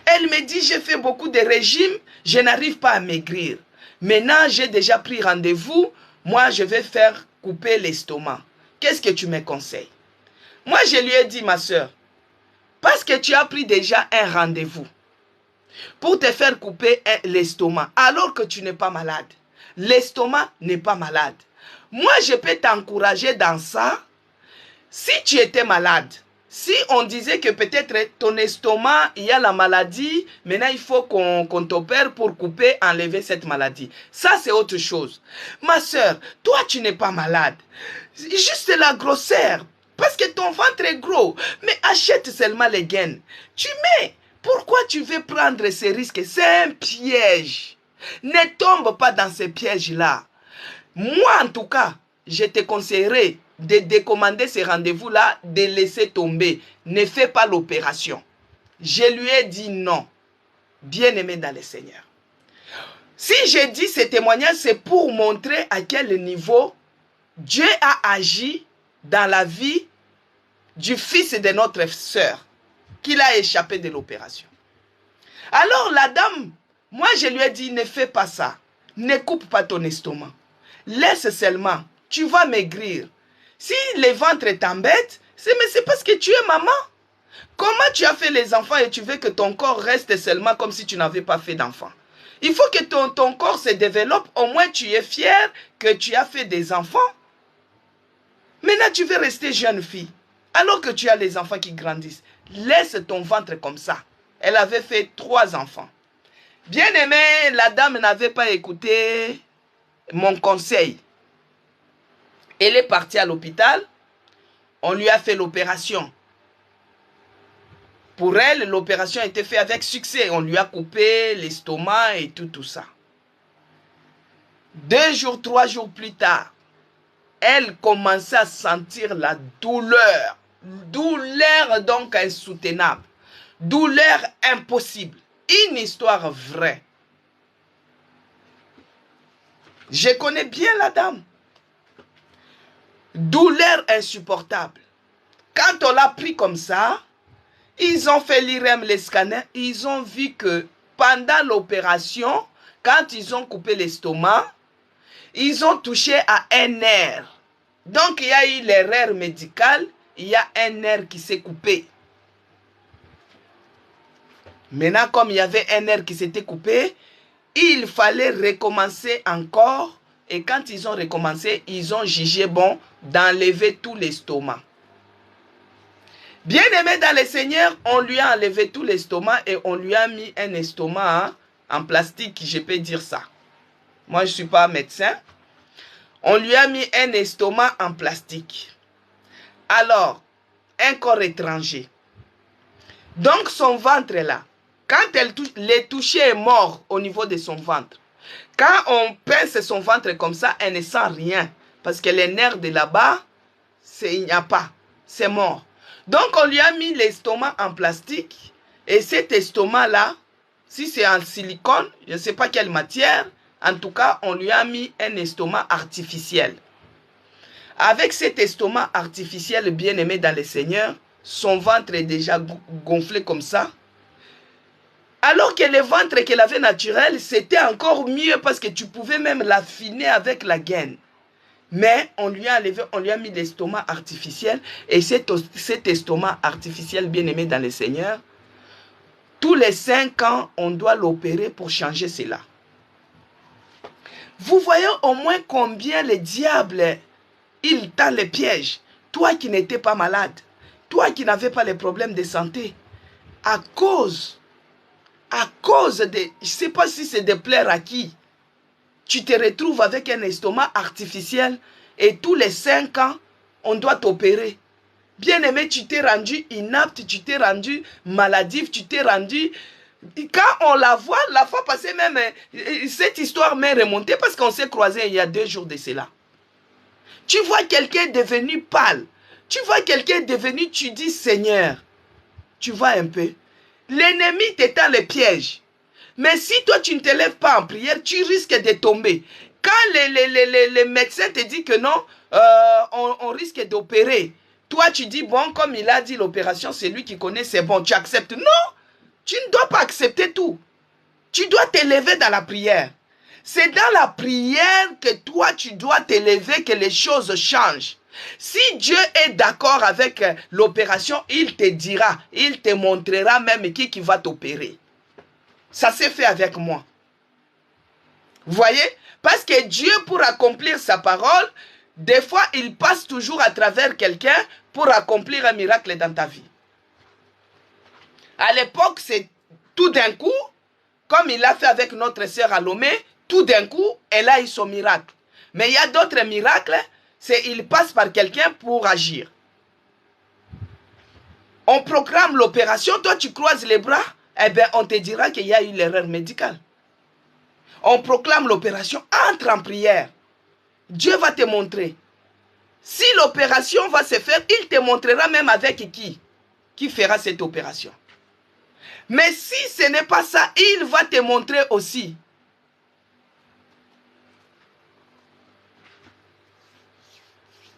Elle me dit, j'ai fait beaucoup de régimes, je n'arrive pas à maigrir. Maintenant, j'ai déjà pris rendez-vous, moi je vais faire couper l'estomac. Qu'est-ce que tu me conseilles? Moi je lui ai dit, ma soeur, parce que tu as pris déjà un rendez-vous pour te faire couper l'estomac, alors que tu n'es pas malade. L'estomac n'est pas malade. Moi je peux t'encourager dans ça, si tu étais malade. Si on disait que peut-être ton estomac, il y a la maladie, maintenant il faut qu'on t'opère pour couper, enlever cette maladie. Ça, c'est autre chose. Ma soeur, toi, tu n'es pas malade. Juste la grosseur, parce que ton ventre est gros. Mais achète seulement les gaines. Tu mets. Pourquoi tu veux prendre ces risques? C'est un piège. Ne tombe pas dans ces pièges-là. Moi, en tout cas, je te conseillerais de décommander ces rendez-vous-là, de laisser tomber. Ne fais pas l'opération. Je lui ai dit non. Bien-aimé dans le Seigneur. Si j'ai dit ce témoignage, c'est pour montrer à quel niveau Dieu a agi dans la vie du fils de notre sœur, qu'il a échappé de l'opération. Alors la dame, moi je lui ai dit, ne fais pas ça. Ne coupe pas ton estomac. Laisse seulement. Tu vas maigrir. Si le ventre t'embête, c'est parce que tu es maman. Comment tu as fait les enfants et tu veux que ton corps reste seulement comme si tu n'avais pas fait d'enfants? Il faut que ton corps se développe. Au moins tu es fier que tu as fait des enfants. Maintenant tu veux rester jeune fille. Alors que tu as les enfants qui grandissent. Laisse ton ventre comme ça. Elle avait fait 3 enfants. Bien aimé, la dame n'avait pas écouté mon conseil. Elle est partie à l'hôpital. On lui a fait l'opération. Pour elle, l'opération a été faite avec succès. On lui a coupé l'estomac et tout ça. 2 jours, 3 jours plus tard, elle commençait à sentir la douleur Douleur donc insoutenable. Douleur impossible. Une histoire vraie. Je connais bien la dame. Douleur insupportable. Quand on l'a pris comme ça, ils ont fait l'IRM, les scanners, ils ont vu que pendant l'opération, quand ils ont coupé l'estomac, ils ont touché à un nerf. Donc il y a eu l'erreur médicale, il y a un nerf qui s'est coupé. Maintenant, comme il y avait un nerf qui s'était coupé, il fallait recommencer encore. Et quand ils ont recommencé, ils ont jugé bon d'enlever tout l'estomac. Bien aimé dans le Seigneur, on lui a enlevé tout l'estomac et on lui a mis un estomac en plastique, je peux dire ça. Moi, je ne suis pas médecin. On lui a mis un estomac en plastique. Alors, un corps étranger. Donc, son ventre est là. Quand le touché est mort au niveau de son ventre, quand on pince son ventre comme ça, elle ne sent rien. Parce que les nerfs de là-bas, il n'y a pas. C'est mort. Donc, on lui a mis l'estomac en plastique. Et cet estomac-là, si c'est en silicone, je ne sais pas quelle matière, en tout cas, on lui a mis un estomac artificiel. Avec cet estomac artificiel bien aimé dans le Seigneur, son ventre est déjà gonflé comme ça. Alors que le ventre qu'elle avait naturel, c'était encore mieux parce que tu pouvais même l'affiner avec la gaine. Mais on lui a enlevé, on lui a mis l'estomac artificiel. Et cet estomac artificiel bien aimé dans le Seigneur, tous les 5 ans, on doit l'opérer pour changer cela. Vous voyez au moins combien le diable, il tend les pièges. Toi qui n'étais pas malade, toi qui n'avais pas les problèmes de santé, à cause de, je ne sais pas si c'est de plaire à qui, tu te retrouves avec un estomac artificiel et tous les 5 ans, on doit t'opérer. Bien aimé, tu t'es rendu inapte, tu t'es rendu maladif, tu t'es rendu... Quand on la voit, la fois passée même, cette histoire m'est remontée parce qu'on s'est croisés il y a 2 jours de cela. Tu vois quelqu'un devenu pâle. Tu vois quelqu'un devenu, tu dis Seigneur, tu vois un peu. L'ennemi t'étend les pièges. Mais si toi tu ne te lèves pas en prière, tu risques de tomber. Quand les médecins te disent que non, on risque d'opérer. Toi tu dis bon, comme il a dit l'opération, c'est lui qui connaît, c'est bon, tu acceptes. Non, tu ne dois pas accepter tout. Tu dois t'élever dans la prière. C'est dans la prière que toi tu dois t'élever, que les choses changent. Si Dieu est d'accord avec l'opération, il te dira, il te montrera même qui va t'opérer. Ça s'est fait avec moi. Vous voyez? Parce que Dieu, pour accomplir sa parole, des fois, il passe toujours à travers quelqu'un pour accomplir un miracle dans ta vie. À l'époque, c'est tout d'un coup, comme il l'a fait avec notre sœur Alomé, tout d'un coup, elle a eu son miracle. Mais il y a d'autres miracles, c'est il passe par quelqu'un pour agir. On proclame l'opération, toi tu croises les bras, eh bien on te dira qu'il y a eu l'erreur médicale. On proclame l'opération, entre en prière. Dieu va te montrer. Si l'opération va se faire, il te montrera même avec qui fera cette opération. Mais si ce n'est pas ça, il va te montrer aussi.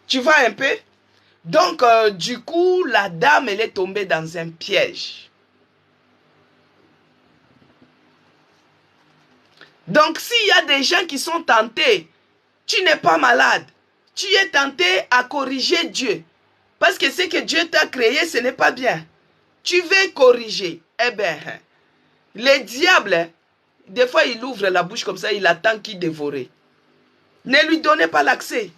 Tu vois un peu? Donc, du coup, la dame, elle est tombée dans un piège. Donc, s'il y a des gens qui sont tentés, tu n'es pas malade, tu es tenté à corriger Dieu. Parce que ce que Dieu t'a créé, ce n'est pas bien. Tu veux corriger. Eh bien, le diable, des fois, il ouvre la bouche comme ça, il attend qu'il dévore. Ne lui donnez pas l'accès.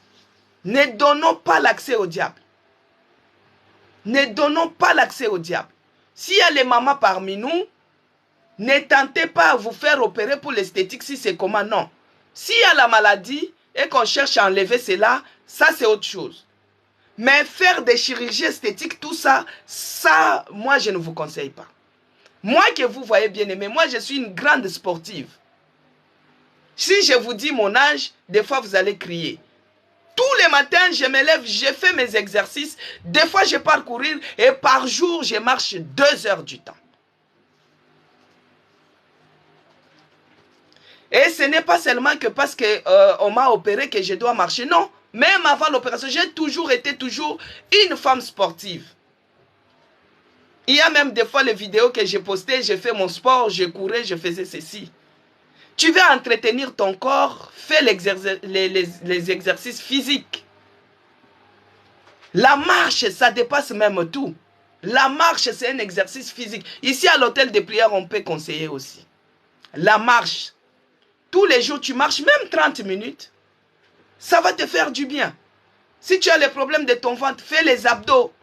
Ne donnons pas l'accès au diable. Ne donnons pas l'accès au diable. S'il y a les mamans parmi nous, ne tentez pas à vous faire opérer pour l'esthétique si c'est comment, non. S'il y a la maladie et qu'on cherche à enlever cela, ça c'est autre chose. Mais faire des chirurgies esthétiques, tout ça, moi je ne vous conseille pas. Moi que vous voyez bien aimé, moi je suis une grande sportive. Si je vous dis mon âge, des fois vous allez crier. Tous les matins, je me lève, je fais mes exercices. Des fois, je pars courir et par jour, je marche 2 heures du temps. Et ce n'est pas seulement que parce qu'on m'a opéré que je dois marcher. Non, même avant l'opération, j'ai toujours été une femme sportive. Il y a même des fois les vidéos que j'ai postées, j'ai fait mon sport, je courais, je faisais ceci. Tu veux entretenir ton corps, fais les exercices physiques. La marche, ça dépasse même tout. La marche, c'est un exercice physique. Ici, à l'hôtel de prière, on peut conseiller aussi. La marche. Tous les jours, tu marches, même 30 minutes. Ça va te faire du bien. Si tu as les problèmes de ton ventre, fais les abdos.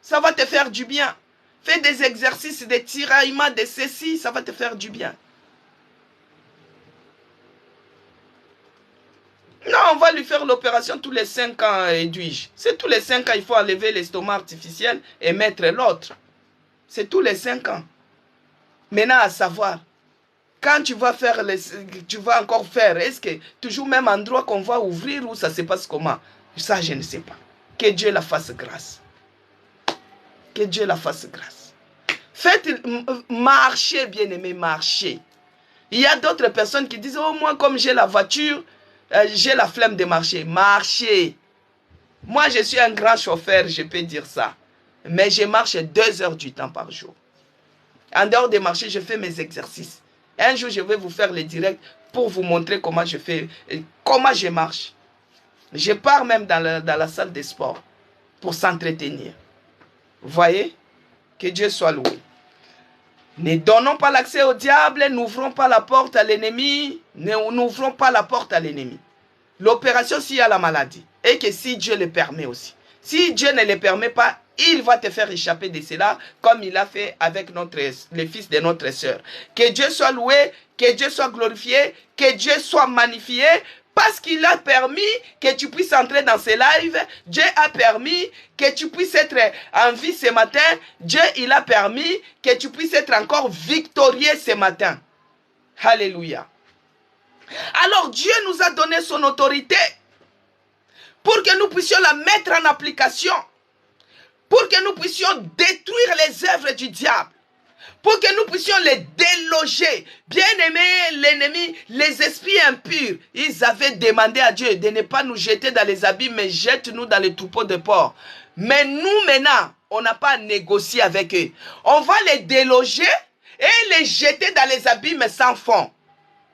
Ça va te faire du bien. Fais des exercices, des tiraillements, de ceci, ça va te faire du bien. Non, on va lui faire l'opération tous les 5 ans, Edwige. C'est tous les 5 ans, il faut enlever l'estomac artificiel et mettre l'autre. C'est tous les 5 ans. Maintenant, à savoir, quand tu vas faire, tu vas encore faire, est-ce que toujours même endroit qu'on va ouvrir ou ça se passe comment? Ça, je ne sais pas. Que Dieu la fasse grâce. Que Dieu la fasse grâce. Faites marcher, bien-aimé, marcher. Il y a d'autres personnes qui disent, oh, moi, comme j'ai la voiture, j'ai la flemme de marcher. Marcher. Moi, je suis un grand chauffeur, je peux dire ça. Mais je marche 2 heures du temps par jour. En dehors de marcher, je fais mes exercices. Un jour, je vais vous faire les directs pour vous montrer comment je fais, comment je marche. Je pars même dans la salle de sport pour s'entretenir. Vous voyez? Que Dieu soit loué. Ne donnons pas l'accès au diable, n'ouvrons pas la porte à l'ennemi, n'ouvrons pas la porte à l'ennemi. L'opération, s'il y a la maladie, et que si Dieu le permet aussi. Si Dieu ne le permet pas, il va te faire échapper de cela, comme il a fait avec le fils de notre sœur. Que Dieu soit loué, que Dieu soit glorifié, que Dieu soit magnifié, parce qu'il a permis que tu puisses entrer dans ces lives. Dieu a permis que tu puisses être en vie ce matin. Dieu, il a permis que tu puisses être encore victorieux ce matin. Alléluia. Alors Dieu nous a donné son autorité pour que nous puissions la mettre en application, pour que nous puissions détruire les œuvres du diable, pour que nous puissions les déloger. Bien-aimés, l'ennemi, les esprits impurs, ils avaient demandé à Dieu de ne pas nous jeter dans les abîmes, mais jette-nous dans les troupeaux de porcs. Mais nous, maintenant, on n'a pas à négocier avec eux. On va les déloger et les jeter dans les abîmes sans fond.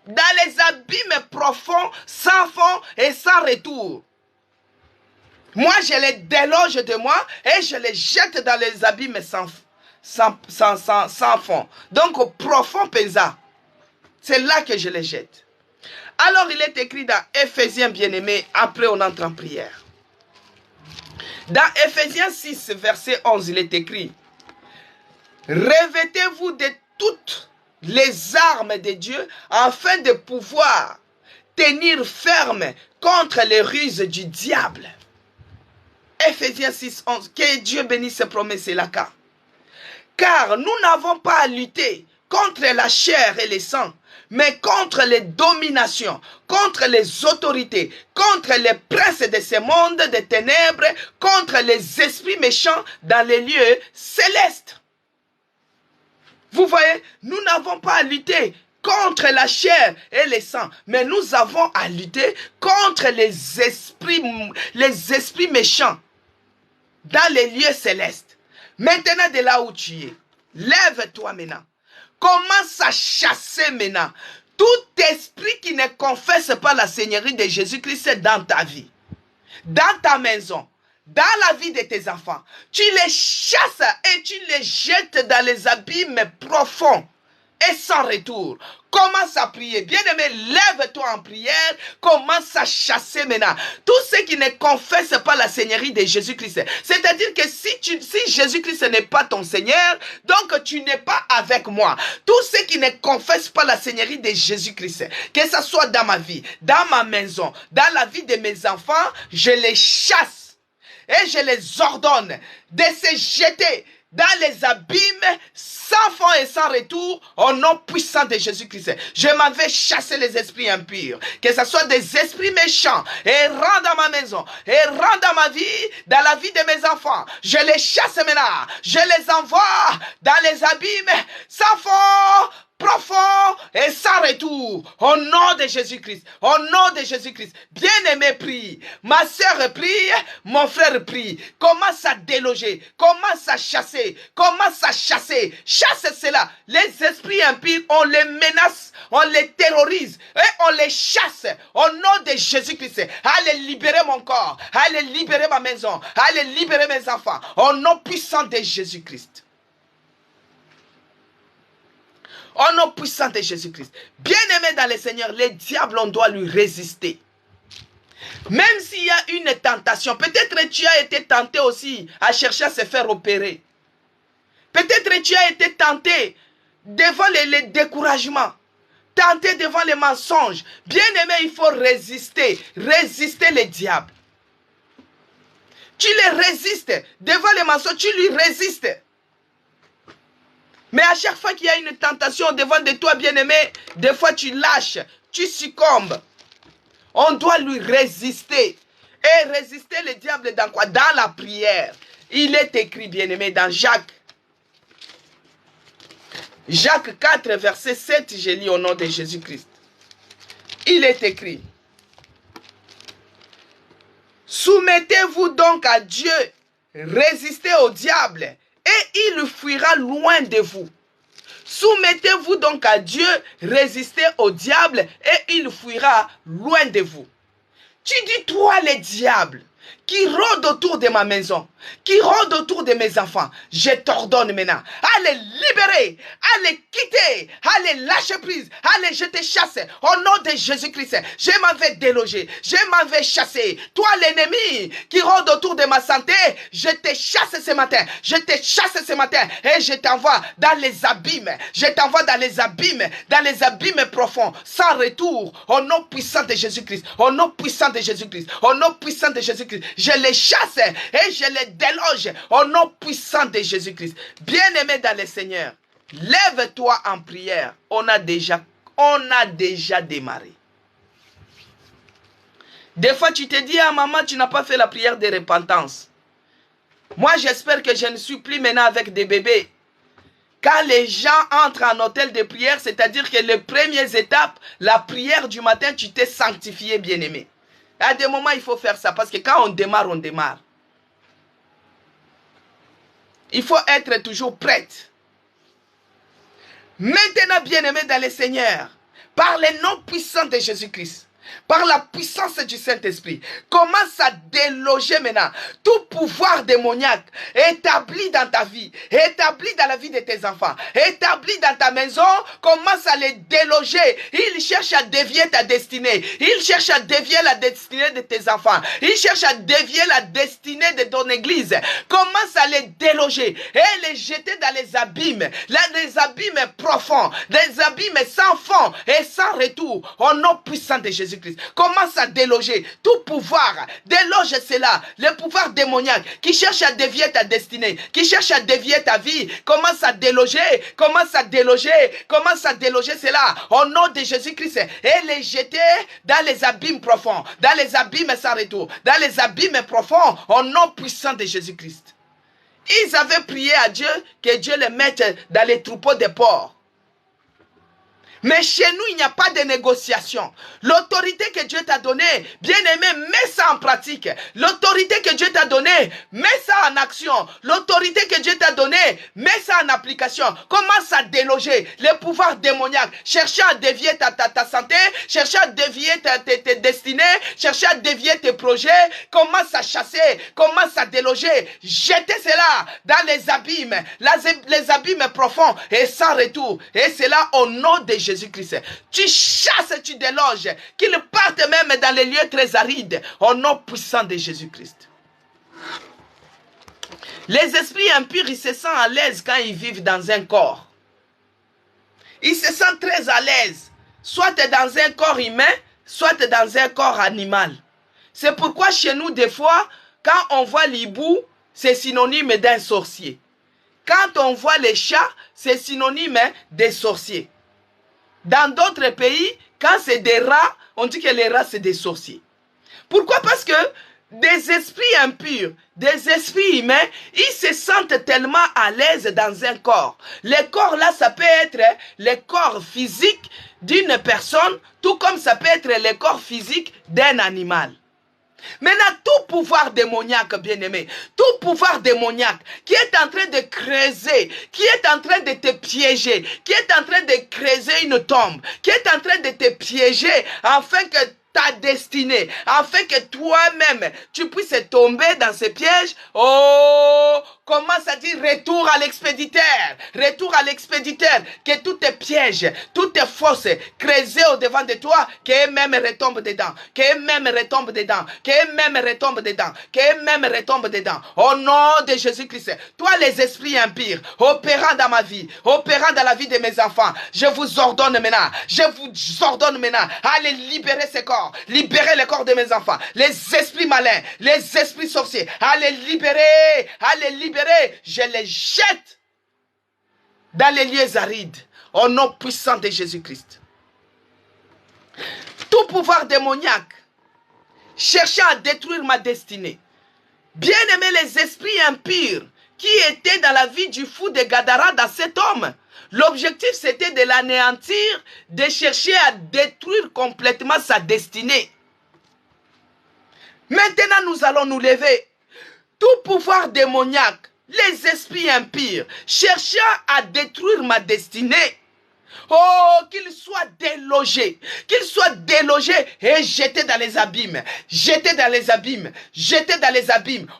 Dans les abîmes profonds, sans fond et sans retour. Moi, je les déloge de moi et je les jette dans les abîmes sans fond. Donc, au profond pesant. C'est là que je les jette. Alors, il est écrit dans Éphésiens bien-aimés, après on entre en prière. Dans Éphésiens 6, verset 11, il est écrit: revêtez-vous de toutes les armes de Dieu afin de pouvoir tenir ferme contre les ruses du diable. Éphésiens 6, 11. Que Dieu bénisse ses promesses et la cas. Car nous n'avons pas à lutter contre la chair et le sang, mais contre les dominations, contre les autorités, contre les princes de ce monde des ténèbres, contre les esprits méchants dans les lieux célestes. Vous voyez, nous n'avons pas à lutter contre la chair et le sang, mais nous avons à lutter contre les esprits méchants dans les lieux célestes. Maintenant, de là où tu es, lève-toi maintenant. Commence à chasser maintenant tout esprit qui ne confesse pas la Seigneurie de Jésus-Christ dans ta vie, dans ta maison, dans la vie de tes enfants. Tu les chasses et tu les jettes dans les abîmes profonds et sans retour. Commence à prier. Bien-aimé, lève-toi en prière. Commence à chasser maintenant tous ceux qui ne confessent pas la Seigneurie de Jésus-Christ. C'est-à-dire que si Jésus-Christ n'est pas ton Seigneur, donc tu n'es pas avec moi. Tous ceux qui ne confessent pas la Seigneurie de Jésus-Christ, que ce soit dans ma vie, dans ma maison, dans la vie de mes enfants, je les chasse. Et je les ordonne de se jeter dans les abîmes, sans fond et sans retour, au nom puissant de Jésus-Christ. Je m'en vais chasser les esprits impurs, que ce soit des esprits méchants, errant dans ma maison, errant dans ma vie, dans la vie de mes enfants. Je les chasse maintenant, je les envoie dans les abîmes, sans fond, profond et sans retour, au nom de Jésus-Christ, au nom de Jésus-Christ. Bien-aimé, prie, ma soeur prie, mon frère prie, commence à déloger, commence à chasser, commence à chasser, chasse cela. Les esprits impurs, on les menace, on les terrorise et on les chasse au nom de Jésus-Christ. Allez libérer mon corps, allez libérer ma maison, allez libérer mes enfants, au nom puissant de Jésus-Christ. Au nom puissant de Jésus-Christ. Bien-aimé dans le Seigneur, les diables, on doit lui résister. Même s'il y a une tentation, peut-être que tu as été tenté aussi à chercher à se faire opérer. Peut-être que tu as été tenté devant les découragements, tenté devant les mensonges. Bien-aimé, il faut résister, résister les diables. Tu les résistes devant les mensonges, tu lui résistes. Mais à chaque fois qu'il y a une tentation devant de toi, bien-aimé, des fois tu lâches, tu succombes. On doit lui résister. Et résister le diable dans quoi? Dans la prière. Il est écrit, bien-aimé, dans Jacques. Jacques 4, verset 7, je lis au nom de Jésus-Christ. Il est écrit. Soumettez-vous donc à Dieu, résistez au diable, et il fuira loin de vous. Soumettez-vous donc à Dieu, résistez au diable, et il fuira loin de vous. Tu dis, toi, les diables, qui rôdent autour de ma maison, qui rôdent autour de mes enfants, je t'ordonne maintenant, allez libérer, allez quitter, allez lâcher prise, allez je te chasse, au nom de Jésus-Christ, je m'en vais déloger, je m'en vais chasser, toi l'ennemi qui rôde autour de ma santé, je te chasse ce matin, je te chasse ce matin, et je t'envoie dans les abîmes, je t'envoie dans les abîmes profonds, sans retour, au nom puissant de Jésus-Christ, au nom puissant de Jésus-Christ, au nom puissant de Jésus-Christ, je les chasse et je les déloge au nom puissant de Jésus-Christ. Bien-aimé dans le Seigneur, lève-toi en prière. On a déjà démarré. Des fois, tu te dis, ah maman, tu n'as pas fait la prière de repentance. Moi, j'espère que je ne suis plus maintenant avec des bébés. Quand les gens entrent en hôtel de prière, c'est-à-dire que les premières étapes, la prière du matin, tu t'es sanctifié, bien-aimé. À des moments, il faut faire ça, parce que quand on démarre, on démarre. Il faut être toujours prête. Maintenant, bien-aimé dans le Seigneur, par le nom puissant de Jésus-Christ, par la puissance du Saint-Esprit, commence à déloger maintenant tout pouvoir démoniaque établi dans ta vie, établi dans la vie de tes enfants, établi dans ta maison, commence à les déloger. Il cherche à dévier ta destinée, il cherche à dévier la destinée de tes enfants, il cherche à dévier la destinée de ton église. Commence à les déloger et les jeter dans les abîmes profonds, des abîmes sans fond et sans retour, au nom puissant de Jésus-Christ. Commence à déloger tout pouvoir, déloge cela, le pouvoir démoniaque qui cherche à dévier ta destinée, qui cherche à dévier ta vie. Commence à déloger, commence à déloger, commence à déloger cela au nom de Jésus-Christ et les jeter dans les abîmes profonds, dans les abîmes sans retour, dans les abîmes profonds au nom puissant de Jésus-Christ. Ils avaient prié à Dieu que Dieu les mette dans les troupeaux des porcs. Mais chez nous, il n'y a pas de négociation. L'autorité que Dieu t'a donnée, bien-aimé, mets ça en pratique. L'autorité que Dieu t'a donnée, mets ça en action. L'autorité que Dieu t'a donnée, mets ça en application. Commence à déloger les pouvoirs démoniaques, chercher à dévier ta santé, chercher à dévier tes destinées, chercher à dévier tes projets. Commence à chasser, commence à déloger. Jetez cela dans les abîmes profonds et sans retour. Et cela au nom de Jésus-Christ. Tu chasses, tu déloges, qu'ils partent même dans les lieux très arides, au nom puissant de Jésus-Christ. Les esprits impurs, ils se sentent à l'aise quand ils vivent dans un corps. Ils se sentent très à l'aise, soit dans un corps humain, soit dans un corps animal. C'est pourquoi chez nous, des fois, quand on voit l'hibou, c'est synonyme d'un sorcier. Quand on voit les chats, c'est synonyme des sorciers. Dans d'autres pays, quand c'est des rats, on dit que les rats, c'est des sorciers. Pourquoi? Parce que des esprits impurs, des esprits humains, ils se sentent tellement à l'aise dans un corps. Le corps là, ça peut être le corps physique d'une personne, tout comme ça peut être le corps physique d'un animal. Maintenant, tout pouvoir démoniaque, bien-aimé, tout pouvoir démoniaque qui est en train de creuser, qui est en train de te piéger, qui est en train de creuser une tombe, qui est en train de te piéger afin que ta destinée, afin que toi-même, tu puisses tomber dans ces pièges. Oh, commence à dire retour à l'expéditeur, retour à l'expéditeur, que tout tes pièges, toutes tes forces creusées au devant de toi, qu'eux-mêmes retombent dedans, qu'eux-mêmes retombent dedans, qu'eux-mêmes retombent dedans, qu'eux-mêmes retombent dedans. Au nom de Jésus-Christ, toi les esprits impurs, opérant dans ma vie, opérant dans la vie de mes enfants, je vous ordonne maintenant, allez libérer ces corps, libérer les corps de mes enfants, les esprits malins, les esprits sorciers, allez libérer, je les jette dans les lieux arides, au nom puissant de Jésus-Christ. Tout pouvoir démoniaque cherchant à détruire ma destinée, bien-aimés, les esprits impurs qui étaient dans la vie du fou de Gadara, dans cet homme, l'objectif c'était de l'anéantir, de chercher à détruire complètement sa destinée. Maintenant nous allons nous lever. Tout pouvoir démoniaque, les esprits impurs, cherchant à détruire ma destinée, oh, qu'ils soient délogés et jetés dans les abîmes,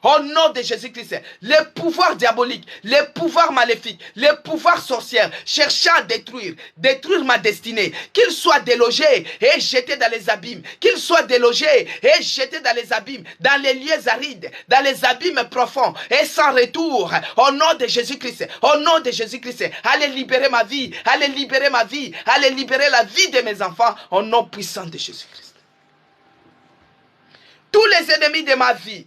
au nom de Jésus-Christ. Les pouvoirs diaboliques, les pouvoirs maléfiques, les pouvoirs sorcières, cherchant à détruire ma destinée, qu'ils soient délogés et jetés dans les abîmes, qu'ils soient délogés et jetés dans les abîmes, dans les lieux arides, dans les abîmes profonds et sans retour, au nom de Jésus-Christ, allez libérer ma vie, allez libérer la vie de mes enfants au nom puissant de Jésus-Christ. Tous les ennemis de ma vie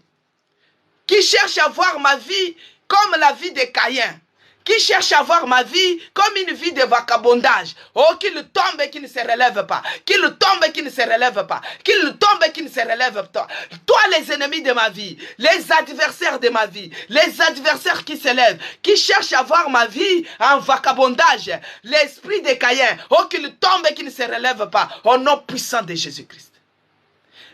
qui cherchent à voir ma vie comme la vie de Caïn, qui cherchent à voir ma vie comme une vie de vagabondage, oh, qu'il tombe et qu'il ne se relève pas, qu'il tombe et qu'il ne se relève pas, Toi, les ennemis de ma vie, les adversaires de ma vie, les adversaires qui se lèvent, qui cherchent à voir ma vie en vagabondage, l'esprit de Caïn, oh, qu'il tombe et qu'il ne se relève pas, au nom puissant de Jésus-Christ.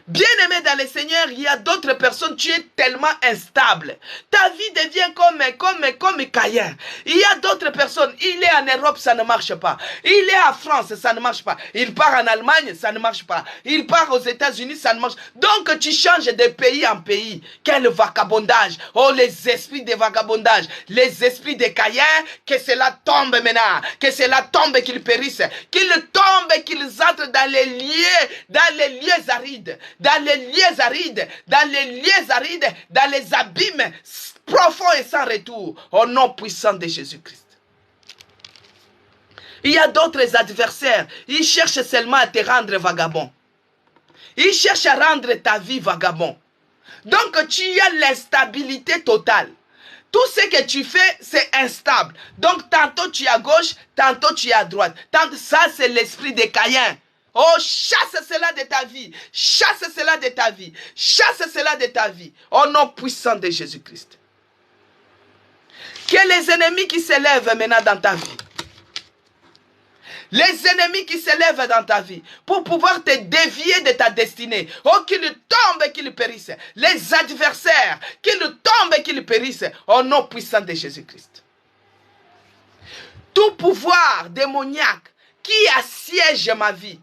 Bien-aimé dans le Seigneur, il y a d'autres personnes, tu es tellement instable. Ta vie devient comme Caïn. Il y a d'autres personnes, il est en Europe, ça ne marche pas. Il est en France, ça ne marche pas. Il part en Allemagne, ça ne marche pas. Il part aux États-Unis, ça ne marche pas. Donc tu changes de pays en pays. Quel vagabondage. Oh, les esprits de vagabondage, les esprits de Caïn, que cela tombe maintenant. Que cela tombe et qu'ils périssent. Qu'ils tombent et qu'ils entrent dans les lieux arides. Dans les lieux arides, dans les abîmes profonds et sans retour, au nom puissant de Jésus-Christ. Il y a d'autres adversaires, ils cherchent seulement à te rendre vagabond. Ils cherchent à rendre ta vie vagabond. Donc tu as l'instabilité totale. Tout ce que tu fais, c'est instable. Donc tantôt tu es à gauche, tantôt tu es à droite. Ça, c'est l'esprit de Caïn. Oh, chasse cela de ta vie. Chasse cela de ta vie. Chasse cela de ta vie. Au nom puissant de Jésus-Christ. Que les ennemis qui s'élèvent maintenant dans ta vie. Les ennemis qui s'élèvent dans ta vie pour pouvoir te dévier de ta destinée. Oh, qu'ils tombent et qu'ils périssent. Les adversaires, qu'ils tombent et qu'ils périssent. Au nom puissant de Jésus-Christ. Tout pouvoir démoniaque qui assiège ma vie.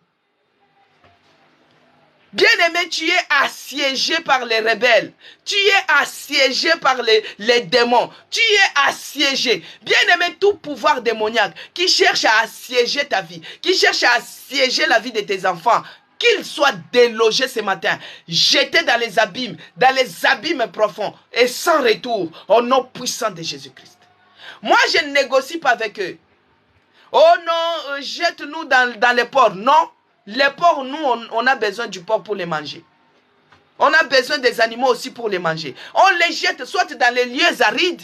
Bien-aimé, tu es assiégé par les rebelles. Tu es assiégé par les démons. Tu es assiégé. Bien-aimé, tout pouvoir démoniaque qui cherche à assiéger ta vie, qui cherche à assiéger la vie de tes enfants, qu'ils soient délogés ce matin, jetés dans les abîmes profonds et sans retour, au nom puissant de Jésus-Christ. Moi, je ne négocie pas avec eux. Oh non, jette-nous dans les ports. Non. Les porcs, nous, on a besoin du porc pour les manger. On a besoin des animaux aussi pour les manger. On les jette soit dans les lieux arides,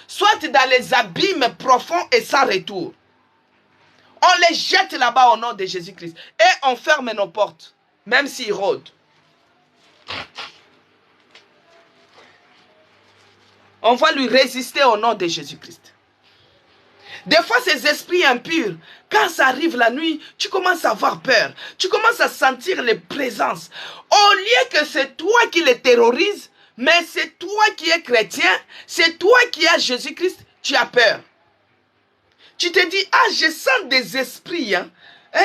soit dans les abîmes profonds et sans retour. On les jette là-bas au nom de Jésus-Christ. Et on ferme nos portes, même s'ils rôdent. On va lui résister au nom de Jésus-Christ. Des fois, ces esprits impurs, quand ça arrive la nuit, tu commences à avoir peur. Tu commences à sentir les présences. Au lieu que c'est toi qui les terrorises, mais c'est toi qui es chrétien, c'est toi qui as Jésus-Christ, tu as peur. Tu te dis, ah, je sens des esprits, hein.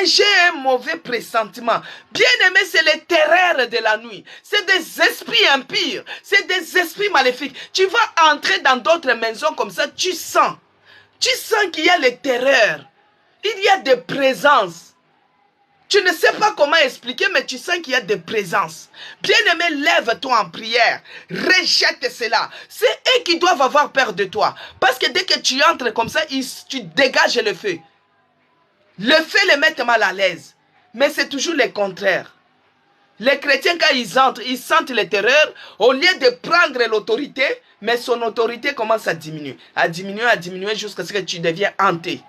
J'ai un mauvais pressentiment. Bien aimé, c'est les terreurs de la nuit. C'est des esprits impurs. C'est des esprits maléfiques. Tu vas entrer dans d'autres maisons comme ça, tu sens. Tu sens qu'il y a les terreurs. Il y a des présences. Tu ne sais pas comment expliquer, mais tu sens qu'il y a des présences. Bien-aimé, lève-toi en prière. Rejette cela. C'est eux qui doivent avoir peur de toi. Parce que dès que tu entres comme ça, tu dégages le feu. Le feu les met mal à l'aise. Mais c'est toujours le contraire. Les chrétiens, quand ils entrent, ils sentent les terreurs. Au lieu de prendre l'autorité, mais son autorité commence à diminuer. À diminuer jusqu'à ce que tu deviens hanté.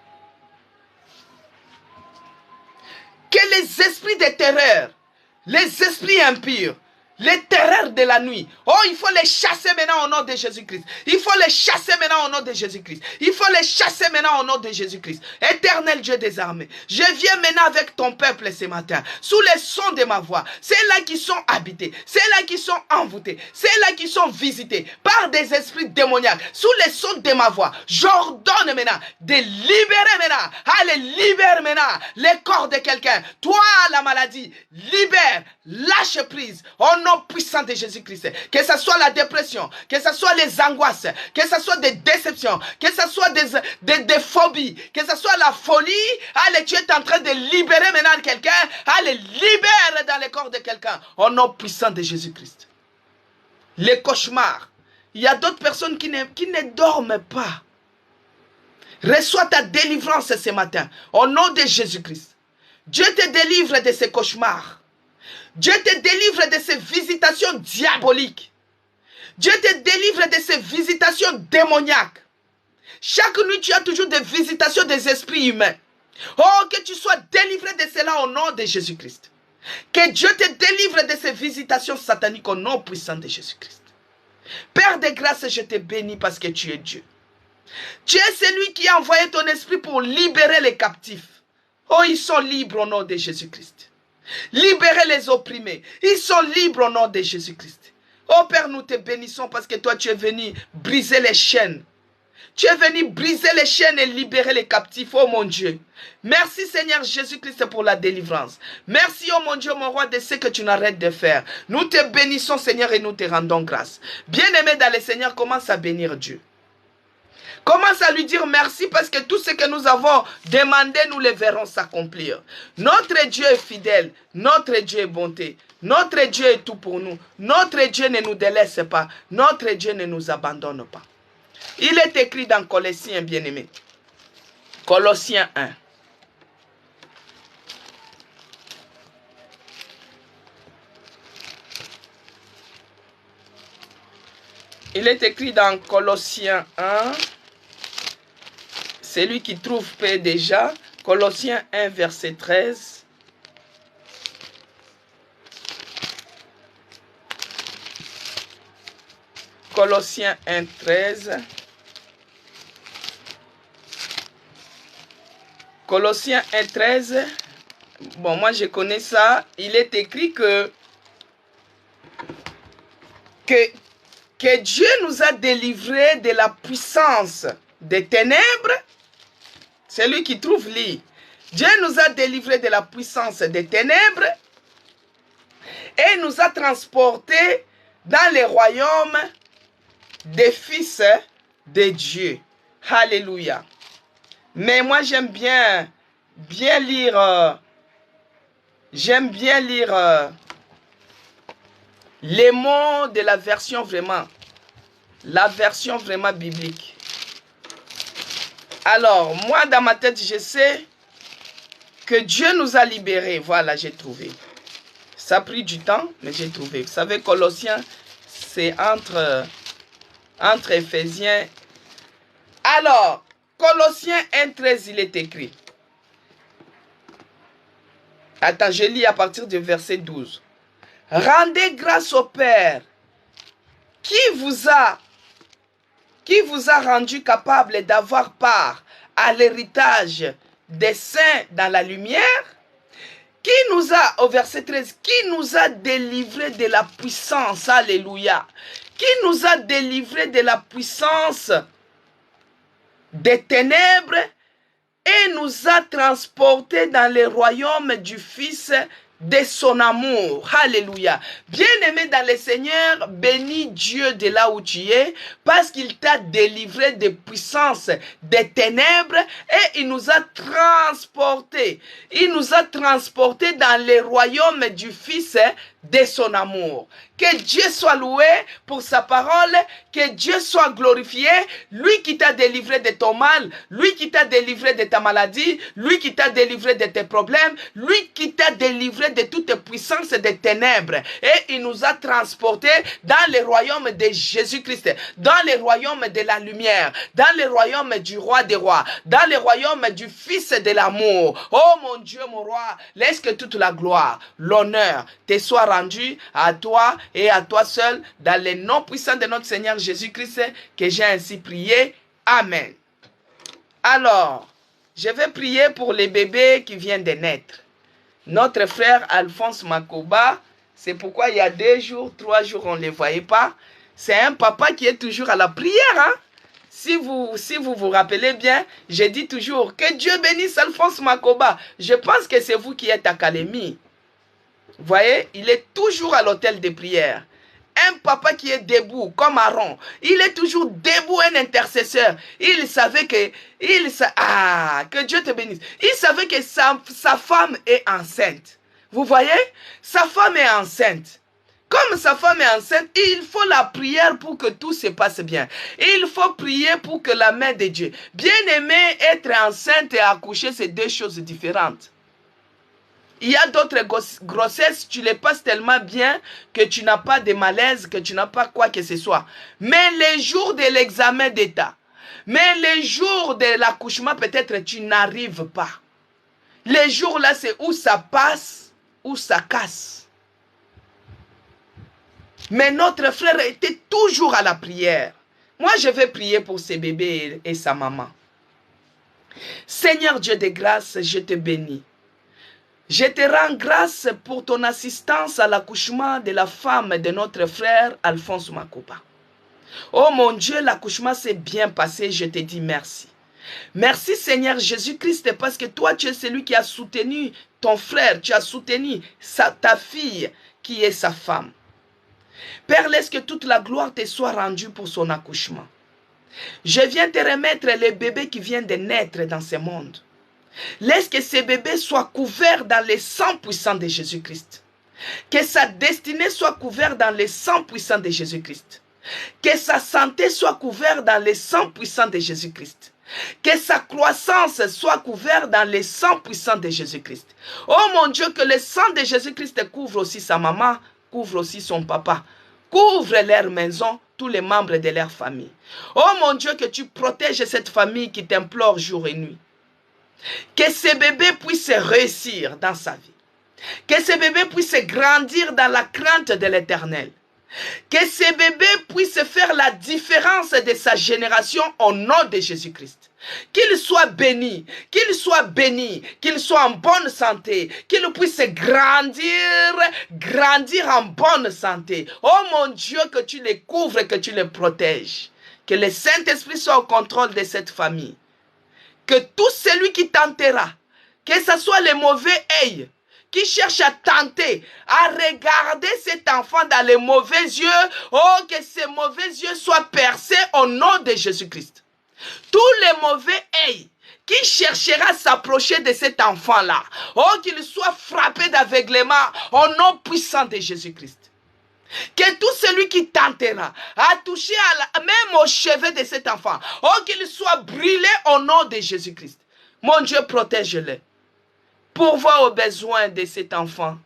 Que les esprits de terreur, les esprits impurs, les terreurs de la nuit, oh, il faut les chasser maintenant au nom de Jésus-Christ. Il faut les chasser maintenant au nom de Jésus-Christ. Il faut les chasser maintenant au nom de Jésus-Christ. Éternel Dieu des armées, je viens maintenant avec ton peuple ce matin, sous les sons de ma voix. Ceux-là qui sont habités, ceux-là qui sont envoûtés, ceux-là qui sont visités par des esprits démoniaques, sous les sons de ma voix, j'ordonne maintenant de libérer maintenant. Allez, libère maintenant les corps de quelqu'un. Toi, la maladie, libère, lâche prise. Au nom puissant de Jésus-Christ. Que ce soit la dépression, que ce soit les angoisses, que ce soit des déceptions, que ce soit des phobies, que ce soit la folie. Allez, tu es en train de libérer maintenant quelqu'un. Allez, libère dans le corps de quelqu'un. Au nom puissant de Jésus-Christ. Les cauchemars. Il y a d'autres personnes qui ne dorment pas. Reçois ta délivrance ce matin. Au nom de Jésus-Christ. Dieu te délivre de ces cauchemars. Dieu te délivre de ces visitations diaboliques. Dieu te délivre de ces visitations démoniaques. Chaque nuit, tu as toujours des visitations des esprits humains. Oh, que tu sois délivré de cela au nom de Jésus-Christ. Que Dieu te délivre de ces visitations sataniques au nom puissant de Jésus-Christ. Père de grâce, je te bénis parce que tu es Dieu. Tu es celui qui a envoyé ton esprit pour libérer les captifs. Oh, ils sont libres au nom de Jésus-Christ. Libérez les opprimés. Ils sont libres au nom de Jésus-Christ. Oh Père, nous te bénissons parce que toi tu es venu briser les chaînes. Tu es venu briser les chaînes et libérer les captifs, oh mon Dieu. Merci Seigneur Jésus-Christ pour la délivrance. Merci, oh mon Dieu, mon roi, de ce que tu n'arrêtes de faire. Nous te bénissons Seigneur et nous te rendons grâce. Bien-aimé dans le Seigneur, commence à bénir Dieu. Commence à lui dire merci parce que tout ce que nous avons demandé, nous le verrons s'accomplir. Notre Dieu est fidèle, notre Dieu est bonté, notre Dieu est tout pour nous. Notre Dieu ne nous délaisse pas, notre Dieu ne nous abandonne pas. Il est écrit dans Colossiens, bien-aimé. Colossiens 1. Il est écrit dans Colossiens 1. Celui qui trouve paix déjà, Colossiens 1, verset 13. Colossiens 1, 13. Colossiens 1, 13. Bon, moi je connais ça. Il est écrit que Dieu nous a délivrés de la puissance des ténèbres. Celui qui trouve lit. Dieu nous a délivrés de la puissance des ténèbres et nous a transportés dans les royaumes des fils de Dieu. Alléluia. Mais moi j'aime bien lire, les mots de la version vraiment biblique. Alors, moi, dans ma tête, je sais que Dieu nous a libérés. Voilà, j'ai trouvé. Ça a pris du temps, mais j'ai trouvé. Vous savez, Colossiens, c'est entre Éphésiens Alors, Colossiens 1,13, il est écrit. Attends, je lis à partir du verset 12. Rendez grâce au Père qui vous a rendu capable d'avoir part à l'héritage des saints dans la lumière, qui nous a, au verset 13, qui nous a délivrés de la puissance, alléluia, qui nous a délivrés de la puissance des ténèbres et nous a transportés dans le royaume du Fils de son amour. Alléluia. Bien-aimé dans le Seigneur, bénis Dieu de là où tu es, parce qu'il t'a délivré des puissances des ténèbres et il nous a transportés. Il nous a transportés dans le royaume du Fils de son amour. Que Dieu soit loué pour sa parole, que Dieu soit glorifié, lui qui t'a délivré de ton mal, lui qui t'a délivré de ta maladie, lui qui t'a délivré de tes problèmes, lui qui t'a délivré de toutes puissances des ténèbres. Et il nous a transportés dans le royaume de Jésus-Christ, dans le royaume de la lumière, dans le royaume du roi des rois, dans le royaume du Fils de l'amour. Oh mon Dieu, mon roi, laisse que toute la gloire, l'honneur te soit rendu à toi et à toi seul, dans le nom puissant de notre Seigneur Jésus-Christ, que j'ai ainsi prié. Amen. Alors, je vais prier pour les bébés qui viennent de naître. Notre frère Alphonse Makoba, c'est pourquoi il y a 2 jours, 3 jours, on ne les voyait pas. C'est un papa qui est toujours à la prière. Hein? Si vous vous rappelez bien, je dis toujours que Dieu bénisse Alphonse Makoba. Je pense que c'est vous qui êtes à Calémie. Vous voyez, il est toujours à l'hôtel de prière. Un papa qui est debout, comme Aaron. Il est toujours debout, un intercesseur. Il savait que... que Dieu te bénisse. Il savait que sa femme est enceinte. Vous voyez? Sa femme est enceinte. Comme sa femme est enceinte, il faut la prière pour que tout se passe bien. Il faut prier pour que la main de Dieu. Bien aimé, être enceinte et accoucher, c'est 2 choses différentes. Il y a d'autres grossesses, tu les passes tellement bien que tu n'as pas de malaise, que tu n'as pas quoi que ce soit. Mais les jours de l'examen d'état, mais les jours de l'accouchement, peut-être tu n'arrives pas. Les jours là, c'est où ça passe, où ça casse. Mais notre frère était toujours à la prière. Moi, je vais prier pour ses bébés et sa maman. Seigneur Dieu de grâce, je te bénis. Je te rends grâce pour ton assistance à l'accouchement de la femme de notre frère Alphonse Makoba. Oh mon Dieu, l'accouchement s'est bien passé, je te dis merci. Merci Seigneur Jésus-Christ parce que toi tu es celui qui a soutenu ton frère, tu as soutenu ta fille qui est sa femme. Père, laisse que toute la gloire te soit rendue pour son accouchement. Je viens te remettre les bébés qui viennent de naître dans ce monde. Laisse que ces bébés soient couverts dans le sang puissant de Jésus-Christ. Que sa destinée soit couverte dans le sang puissant de Jésus-Christ. Que sa santé soit couverte dans le sang puissant de Jésus-Christ. Que sa croissance soit couverte dans le sang puissant de Jésus-Christ. Oh mon Dieu, que le sang de Jésus-Christ couvre aussi sa maman, couvre aussi son papa. Couvre leur maison, tous les membres de leur famille. Oh mon Dieu, que tu protèges cette famille qui t'implore jour et nuit. Que ce bébé puisse réussir dans sa vie. Que ce bébé puisse grandir dans la crainte de l'Éternel. Que ce bébé puisse faire la différence de sa génération au nom de Jésus-Christ. Qu'il soit béni, qu'il soit béni, qu'il soit en bonne santé, qu'il puisse grandir en bonne santé. Oh mon Dieu, que tu les couvres, que tu les protèges. Que le Saint-Esprit soit au contrôle de cette famille. Que tout celui qui tentera, que ce soit les mauvais œils, qui cherche à tenter, à regarder cet enfant dans les mauvais yeux, oh, que ces mauvais yeux soient percés au nom de Jésus-Christ. Tous les mauvais œils qui cherchera à s'approcher de cet enfant-là, oh, qu'il soit frappé d'aveuglement au nom puissant de Jésus-Christ. Que tout celui qui tentera à toucher même aux cheveux de cet enfant, oh, qu'il soit brûlé au nom de Jésus-Christ. Mon Dieu, protège-le. Pourvois aux besoins de cet enfant.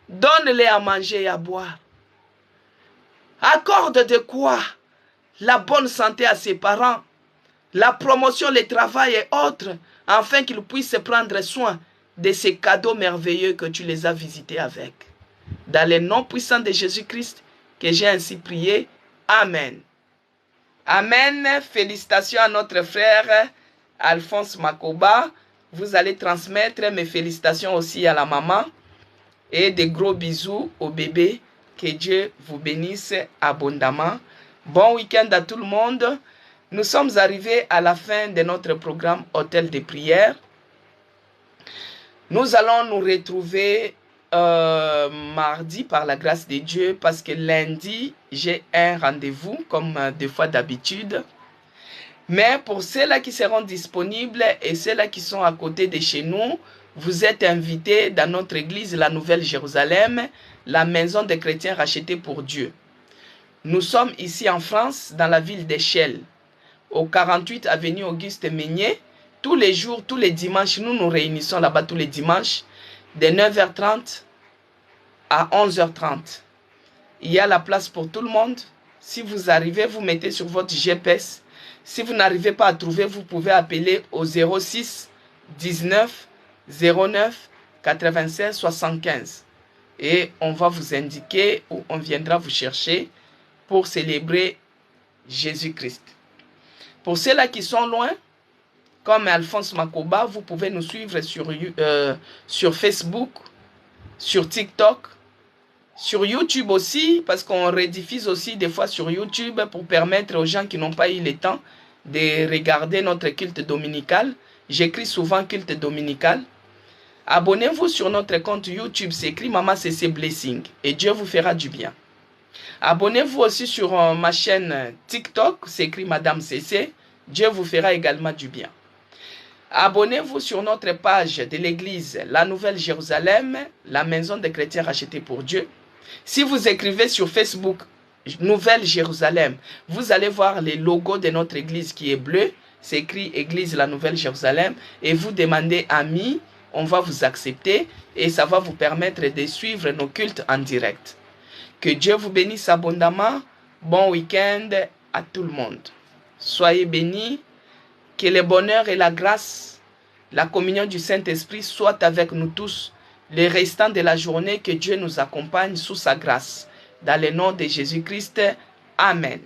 Donne-le à manger et à boire. Accorde de quoi? La bonne santé à ses parents. la promotion, le travail et autres, afin qu'ils puissent prendre soin de ces cadeaux merveilleux que tu les as visités avec. Dans le nom puissant de Jésus-Christ, que j'ai ainsi prié. Amen. Amen. Félicitations à notre frère Alphonse Makoba. Vous allez transmettre mes félicitations aussi à la maman. Et des gros bisous au bébé. Que Dieu vous bénisse abondamment. Bon week-end à tout le monde. Nous sommes arrivés à la fin de notre programme Hôtel de prière. Nous allons nous retrouver mardi par la grâce de Dieu parce que lundi, j'ai un rendez-vous comme des fois d'habitude. Mais pour ceux-là qui seront disponibles et ceux-là qui sont à côté de chez nous, vous êtes invités dans notre église, la Nouvelle Jérusalem, la maison des chrétiens rachetés pour Dieu. Nous sommes ici en France, dans la ville d'Échelle, au 48 avenue Auguste Meunier. Tous les jours, tous les dimanches, nous nous réunissons là-bas tous les dimanches, de 9h30 à 11h30. Il y a la place pour tout le monde. Si vous arrivez, vous mettez sur votre GPS. Si vous n'arrivez pas à trouver, vous pouvez appeler au 06 19 09 96 75. Et on va vous indiquer où on viendra vous chercher pour célébrer Jésus-Christ. Pour ceux-là qui sont loin, comme Alphonse Makoba, vous pouvez nous suivre sur Facebook, sur TikTok, sur YouTube aussi, parce qu'on rediffuse aussi des fois sur YouTube pour permettre aux gens qui n'ont pas eu le temps de regarder notre culte dominical. J'écris souvent culte dominical. Abonnez-vous sur notre compte YouTube, c'est écrit Maman CC Blessing et Dieu vous fera du bien. Abonnez-vous aussi sur ma chaîne TikTok, c'est écrit Madame CC, Dieu vous fera également du bien. Abonnez-vous sur notre page de l'église La Nouvelle Jérusalem, la maison des chrétiens rachetés pour Dieu. Si vous écrivez sur Facebook Nouvelle Jérusalem, vous allez voir le logo de notre église qui est bleu, c'est écrit Église La Nouvelle Jérusalem et vous demandez ami, on va vous accepter et ça va vous permettre de suivre nos cultes en direct. Que Dieu vous bénisse abondamment. Bon week-end à tout le monde. Soyez bénis. Que le bonheur et la grâce, la communion du Saint-Esprit soient avec nous tous. Le restant de la journée, que Dieu nous accompagne sous sa grâce. Dans le nom de Jésus-Christ. Amen.